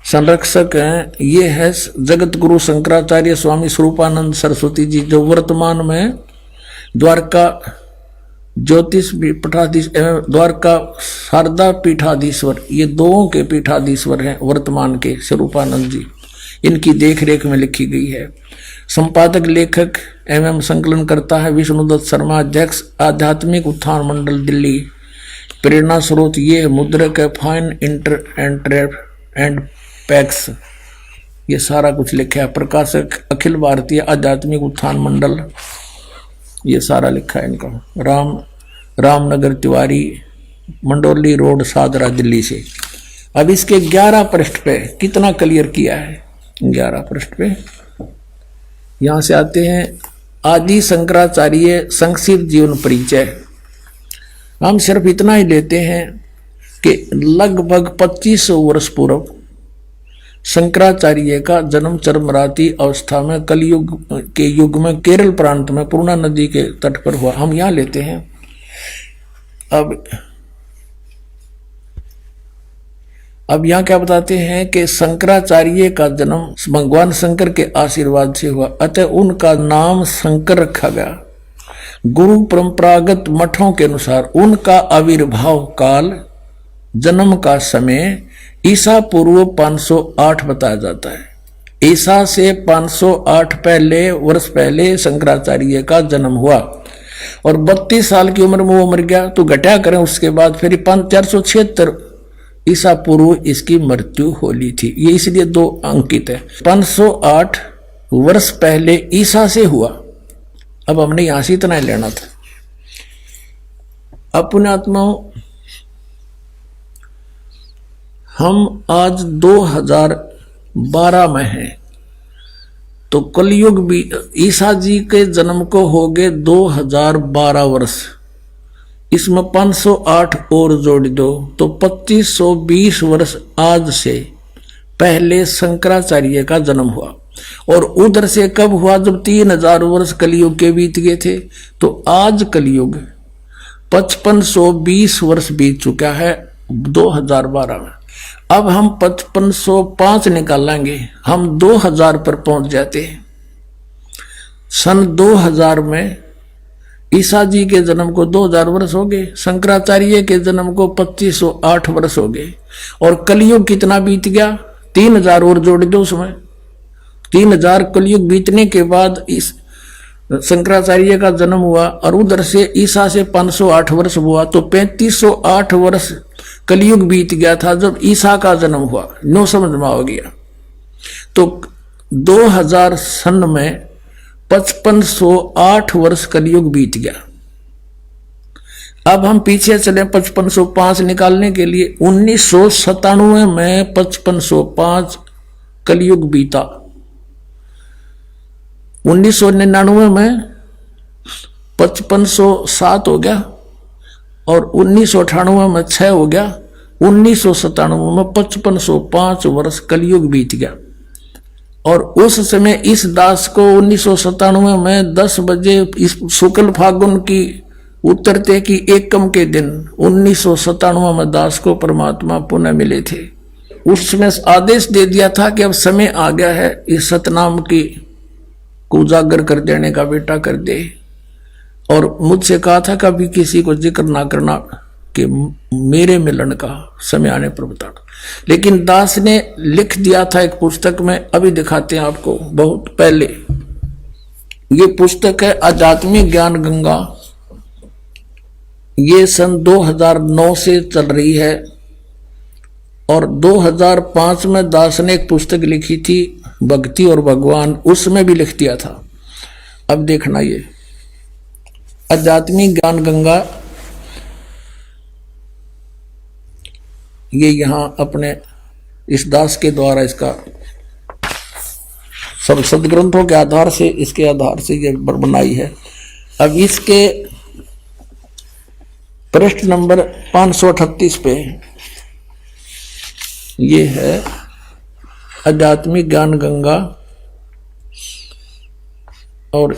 संरक्षक हैं। ये है जगत गुरु शंकराचार्य स्वामी स्वरूपानंद सरस्वती जी, जो वर्तमान में द्वारका ज्योतिष पीठाधीश एवं द्वारका शारदा पीठाधीश्वर, ये दोनों के पीठाधीश्वर हैं वर्तमान के स्वरूपानंद जी। इनकी देखरेख में लिखी गई है। संपादक लेखक एवं संकलन करता है विष्णुदत्त शर्मा, अध्यक्ष आध्यात्मिक उत्थान मंडल दिल्ली। प्रेरणा स्रोत ये है मुद्रक है फाइन इंटर एंड पैक्स, ये सारा कुछ लिखा है। प्रकाशक अखिल भारतीय आध्यात्मिक उत्थान मंडल, ये सारा लिखा है इनका। रामनगर तिवारी, मंडोली रोड, सादरा, दिल्ली से। अब इसके 11 पृष्ठ पे कितना क्लियर किया है। 11 पृष्ठ पे यहां से आते हैं आदि शंकराचार्य संक्षिप्त जीवन परिचय। हम सिर्फ इतना ही लेते हैं कि लगभग 2500 वर्ष पूर्व शंकराचार्य का जन्म चरमराती अवस्था में कलयुग के युग में केरल प्रांत में पूर्णा नदी के तट पर हुआ। हम यहां लेते हैं। अब यहां क्या बताते हैं कि शंकराचार्य का जन्म भगवान शंकर के आशीर्वाद से हुआ, अतः उनका नाम शंकर रखा गया। गुरु परंपरागत मठों के अनुसार उनका आविर्भाव काल, जन्म का समय ईसा पूर्व 508 बताया जाता है। ईसा से 508 वर्ष पहले शंकराचार्य का जन्म हुआ, और 32 साल की उम्र में वो मर गया। तो घटा करें उसके बाद फिर 476 ईसा पूर्व इसकी मृत्यु होली थी। ये इसलिए 2 अंकित है। 508 वर्ष पहले ईसा से हुआ। अब हमने यहां से इतना ही लेना था। अब पुण्यात्माओं, हम आज 2012 में हैं। तो कलयुग भी ईसा जी के जन्म को हो गए 2012 वर्ष, इसमें 508 और जोड़ दो तो 2520 वर्ष आज से पहले शंकराचार्य का जन्म हुआ। और उधर से कब हुआ? जब 3000 वर्ष कलयुग के बीत गए थे। तो आज कलयुग 5520 वर्ष बीत चुका है 2012 में। अब हम 5505 निकालेंगे, हम 2000 पर पहुंच जाते हैं। सन 2000 में ईसा जी के जन्म को 2000 वर्ष हो गए, शंकराचार्य के जन्म को 2508 वर्ष हो गए। और कलयुग कितना बीत गया? 3000 और जोड़ दो उसमें। 3000 कलयुग बीतने के बाद इस शंकराचार्य का जन्म हुआ और उधर से ईसा से 508 वर्ष हुआ, तो 3508 वर्ष कलयुग बीत गया था जब ईसा का जन्म हुआ। नो समझ में आ गया। तो 2000 सन में 5508 वर्ष कलयुग बीत गया। अब हम पीछे चले 5505 निकालने के लिए। 1997 में 5505 कलयुग बीता। 1999 में 5507 हो गया और 1998 में 6 हो गया। 1997 में 5505 वर्ष कलयुग बीत गया। और उस समय इस दास को 1997 में 10 बजे इस शुक्ल फागुन की उतरते की एकम के दिन 1997 में दास को परमात्मा पुनः मिले थे। उसमें आदेश दे दिया था कि अब समय आ गया है इस सतनाम की को उजागर कर देने का, बेटा कर दे। और मुझसे कहा था कभी किसी को जिक्र ना करना कि मेरे मिलन का समय आने पर बताना। लेकिन दास ने लिख दिया था एक पुस्तक में, अभी दिखाते हैं आपको। बहुत पहले ये पुस्तक है आध्यात्मिक ज्ञान गंगा। ये सन 2009 से चल रही है और 2005 में दास ने एक पुस्तक लिखी थी भक्ति और भगवान, उसमें भी लिख दिया था। अब देखना ये आध्यात्मिक ज्ञान गंगा, ये यहां अपने इस दास के द्वारा इसका सब सदग्रंथों के आधार से, इसके आधार से ये बनाई है। अब इसके पृष्ठ नंबर 538 पे ये है आध्यात्मिक ज्ञान गंगा और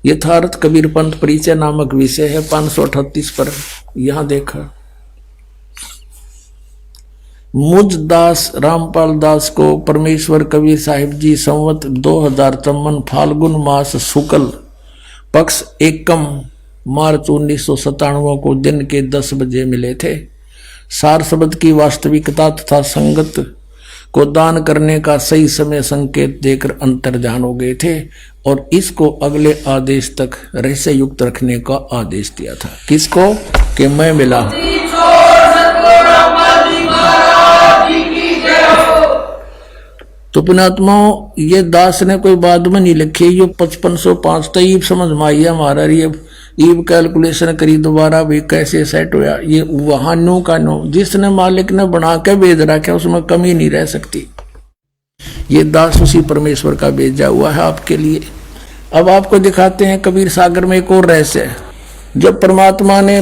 यथार्थ कबीर पंथ परिचय नामक विषय है। 538 पर यहां देखा, मुझ दास रामपाल दास को परमेश्वर कबीर साहिब जी संवत 2053 फाल्गुन मास शुक्ल पक्ष एकम मार्च 1997 को दिन के 10 बजे मिले थे। सार शब्द की वास्तविकता तथा संगत को दान करने का सही समय संकेत देकर अंतर्ध्यान हो गए थे और इसको अगले आदेश तक रहस्य युक्त रखने का आदेश दिया था। किसको? कि मैं मिला। तो पुणात्माओं, ये दास ने कोई बाद में नहीं लिखी, ये 5505 तो ईब समझ में आई हमारा। ये ईब कैलकुलेशन करी दोबारा भी कैसे सेट होया। ये वहां नो का नो, जिसने मालिक ने बना के भेज रखा उसमें कमी नहीं रह सकती। ये दास उसी परमेश्वर का भेजा हुआ है आपके लिए। अब आपको दिखाते हैं कबीर सागर में एक और रहस्य है। जब परमात्मा ने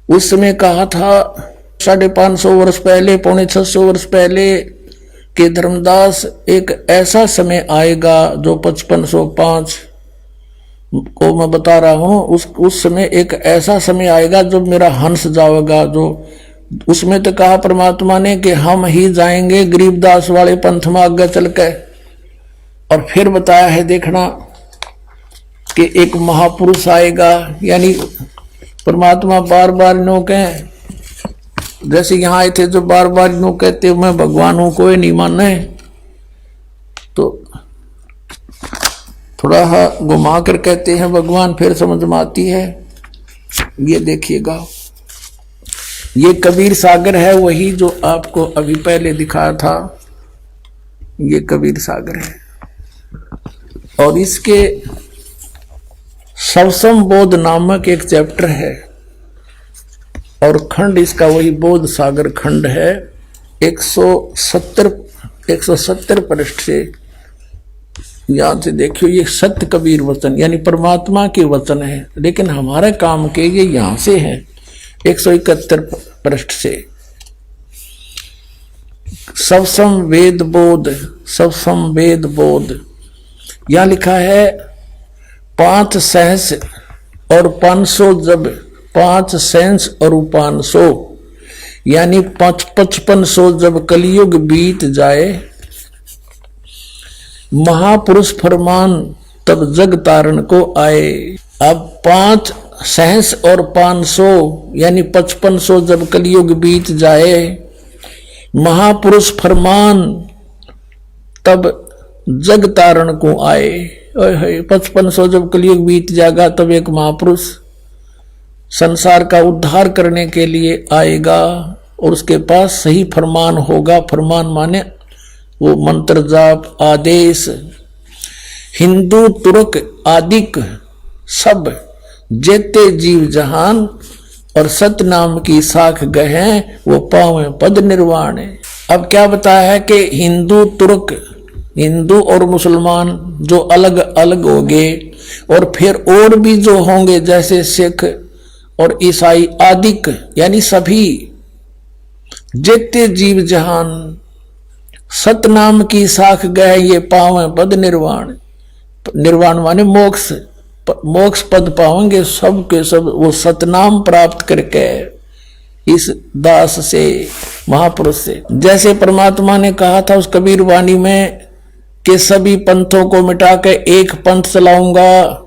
उस समय कहा था 550 वर्ष पहले, 650 वर्ष पहले के धर्मदास, एक ऐसा समय आएगा जो 5505 को मैं बता रहा हूं, उस समय एक ऐसा समय आएगा जब मेरा हंस जाएगा। जो उसमें तो कहा परमात्मा ने कि हम ही जाएंगे गरीबदास वाले पंथ में आगे चल के। और फिर बताया है देखना कि एक महापुरुष आएगा, यानी परमात्मा बार बार नो कहें, जैसे यहां आए थे जो बार बार नो कहते मैं भगवान हूं, कोई नहीं माने, तो थोड़ा घुमा कर कहते हैं भगवान, फिर समझ में आती है। ये देखिएगा, ये कबीर सागर है, वही जो आपको अभी पहले दिखाया था। ये कबीर सागर है और इसके सवसम बोध नामक एक चैप्टर है और खंड इसका वही बोध सागर खंड है। 170 170 पृष्ठ से, यहां से देखियो, ये सत्य कबीर वचन यानी परमात्मा के वचन है, लेकिन हमारे काम के ये यहां से है 171 पृष्ठ से। सब सम वेद बोध, सब सम वेद बोध, यहां लिखा है 5 सहस और 500 जब, 5 सहस और 500 यानी 5500 जब कलयुग बीत जाए, महापुरुष फरमान तब जग तारण को आए। अब 5 सहस और 500 यानी 5500 जब कलयुग बीत जाए, महापुरुष फरमान तब जग तारण को आए। 5500 जब कलयुग बीत जाएगा तब एक महापुरुष संसार का उद्धार करने के लिए आएगा और उसके पास सही फरमान होगा। फरमान माने वो मंत्र जाप आदेश। हिंदू तुर्क आदिक सब जेते जीव जहान और सत्य नाम की साख गहे वो पावे पद निर्वाण। अब क्या बताया है कि हिंदू तुर्क, हिंदू और मुसलमान जो अलग अलग होंगे, और फिर और भी जो होंगे जैसे सिख और ईसाई आदिक यानी सभी जेते जीव जहान सतनाम की साख गए ये पावे पद निर्वाण। निर्वाण माने मोक्ष, मोक्ष पद पाओगे सब के सब वो सतनाम प्राप्त करके इस दास से, महापुरुष से। जैसे परमात्मा ने कहा था उस कबीर वाणी में कि सभी पंथों को मिटा के एक पंथ चलाऊंगा,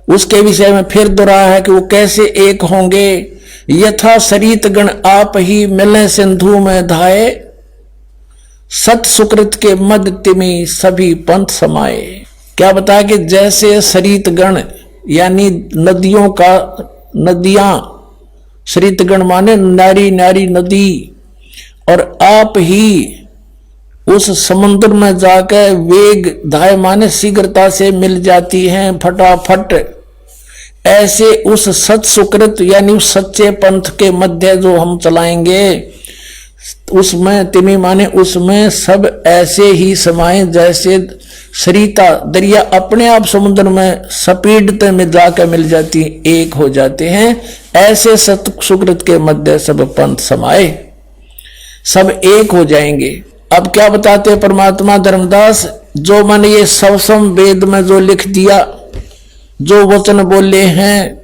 उसके विषय में फिर दोहराया है कि वो कैसे एक होंगे। यथा सरित गण आप ही मिले सिंधु में धाये, सत सुकृत के मद तिमी सभी पंथ समाये। क्या बताया कि जैसे सरित गण यानी नदियों का, नदियां, सरित गण माने नारी नारी नदी, और आप ही उस समुद्र में जाकर वेग धाय माने शीघ्रता से मिल जाती हैं फटाफट। ऐसे उस सत सुकृत यानी उस सच्चे पंथ के मध्य जो हम चलाएंगे, उसमें तिमी माने उसमें सब ऐसे ही समाये जैसे सरिता दरिया अपने आप समुद्र में स्पीडते में जाकर मिल जाती, एक हो जाते हैं। ऐसे सत सुकृत के मध्य सब पंथ समाये, सब एक हो जाएंगे। अब क्या बताते परमात्मा धर्मदास, जो मैंने ये सवसम वेद में जो लिख दिया, जो वचन बोले हैं,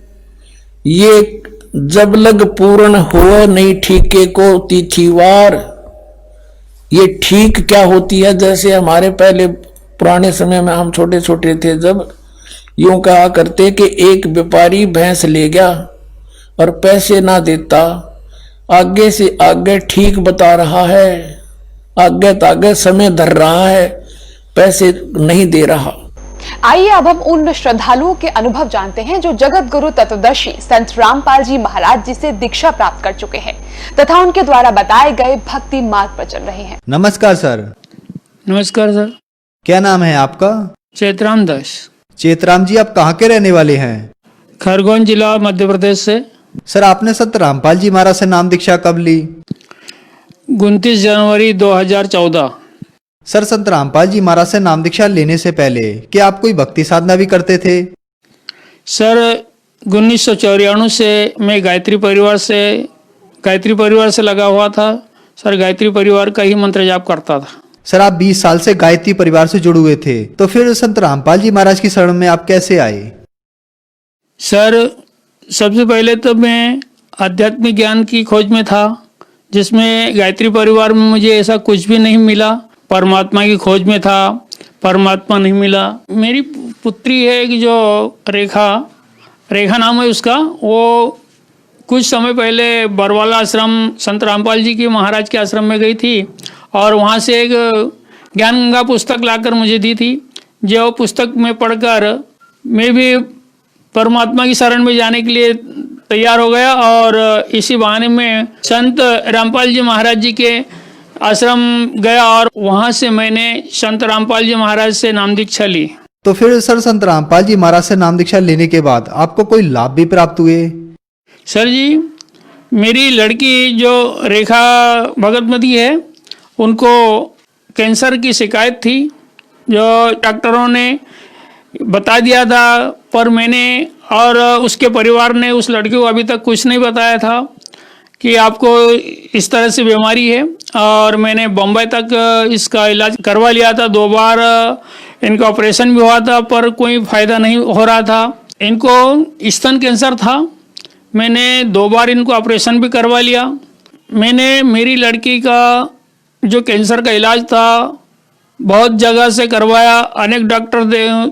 ये जब लग पूर्ण हो नहीं ठीके को तिथिवार। ये ठीक क्या होती है, जैसे हमारे पहले पुराने समय में हम छोटे छोटे थे जब यूं कहा करते कि एक व्यापारी भैंस ले गया और पैसे ना देता, आगे से आगे ठीक बता रहा है, आगे तागे समय धर रहा है, पैसे नहीं दे रहा। आइए अब हम उन श्रद्धालुओं के अनुभव जानते हैं जो जगत गुरु तत्वदर्शी संत रामपाल जी महाराज जी से दीक्षा प्राप्त कर चुके हैं तथा उनके द्वारा बताए गए भक्ति मार्ग पर चल रहे हैं। नमस्कार सर। नमस्कार सर। क्या नाम है आपका? चेतराम दास। चेतराम जी, आप कहाँ के रहने वाले हैं? खरगोन जिला मध्य प्रदेश से। सर, आपने संत रामपाल जी महाराज से नाम दीक्षा कब ली? 29 जनवरी 2014। सर, संत रामपाल जी महाराज से नाम दीक्षा लेने से पहले क्या आप कोई भक्ति साधना भी करते थे? सर 1994 से मैं गायत्री परिवार से लगा हुआ था। सर गायत्री परिवार का ही मंत्र जाप करता था। सर, आप 20 साल से गायत्री परिवार से जुड़े हुए थे, तो फिर संत रामपाल जी महाराज की शरण में आप कैसे आए? सर सबसे पहले तो मैं आध्यात्मिक ज्ञान की खोज में था, जिसमें गायत्री परिवार में मुझे ऐसा कुछ भी नहीं मिला। परमात्मा की खोज में था, परमात्मा नहीं मिला। मेरी पुत्री है कि जो रेखा नाम है उसका, वो कुछ समय पहले बरवाला आश्रम संत रामपाल जी की महाराज के आश्रम में गई थी और वहाँ से एक ज्ञान गंगा पुस्तक लाकर मुझे दी थी। जो पुस्तक में पढ़कर मैं भी परमात्मा की शरण में जाने के लिए तैयार हो गया और इसी बहाने में संत रामपाल जी महाराज जी के आश्रम गया और वहाँ से मैंने संत रामपाल जी महाराज से नाम दीक्षा ली। तो फिर सर संत रामपाल जी महाराज से नाम दीक्षा लेने के बाद आपको कोई लाभ भी प्राप्त हुए? सर जी, मेरी लड़की जो रेखा भगतमती है, उनको कैंसर की शिकायत थी जो डॉक्टरों ने बता दिया था, पर मैंने और उसके परिवार ने उस लड़की को अभी तक कुछ नहीं बताया था कि आपको इस तरह से बीमारी है। और मैंने बम्बई तक इसका इलाज करवा लिया था, 2 बार इनका ऑपरेशन भी हुआ था, पर कोई फ़ायदा नहीं हो रहा था। इनको स्तन कैंसर था, मैंने 2 बार इनको ऑपरेशन भी करवा लिया। मैंने मेरी लड़की का जो कैंसर का इलाज था बहुत जगह से करवाया, अनेक डॉक्टर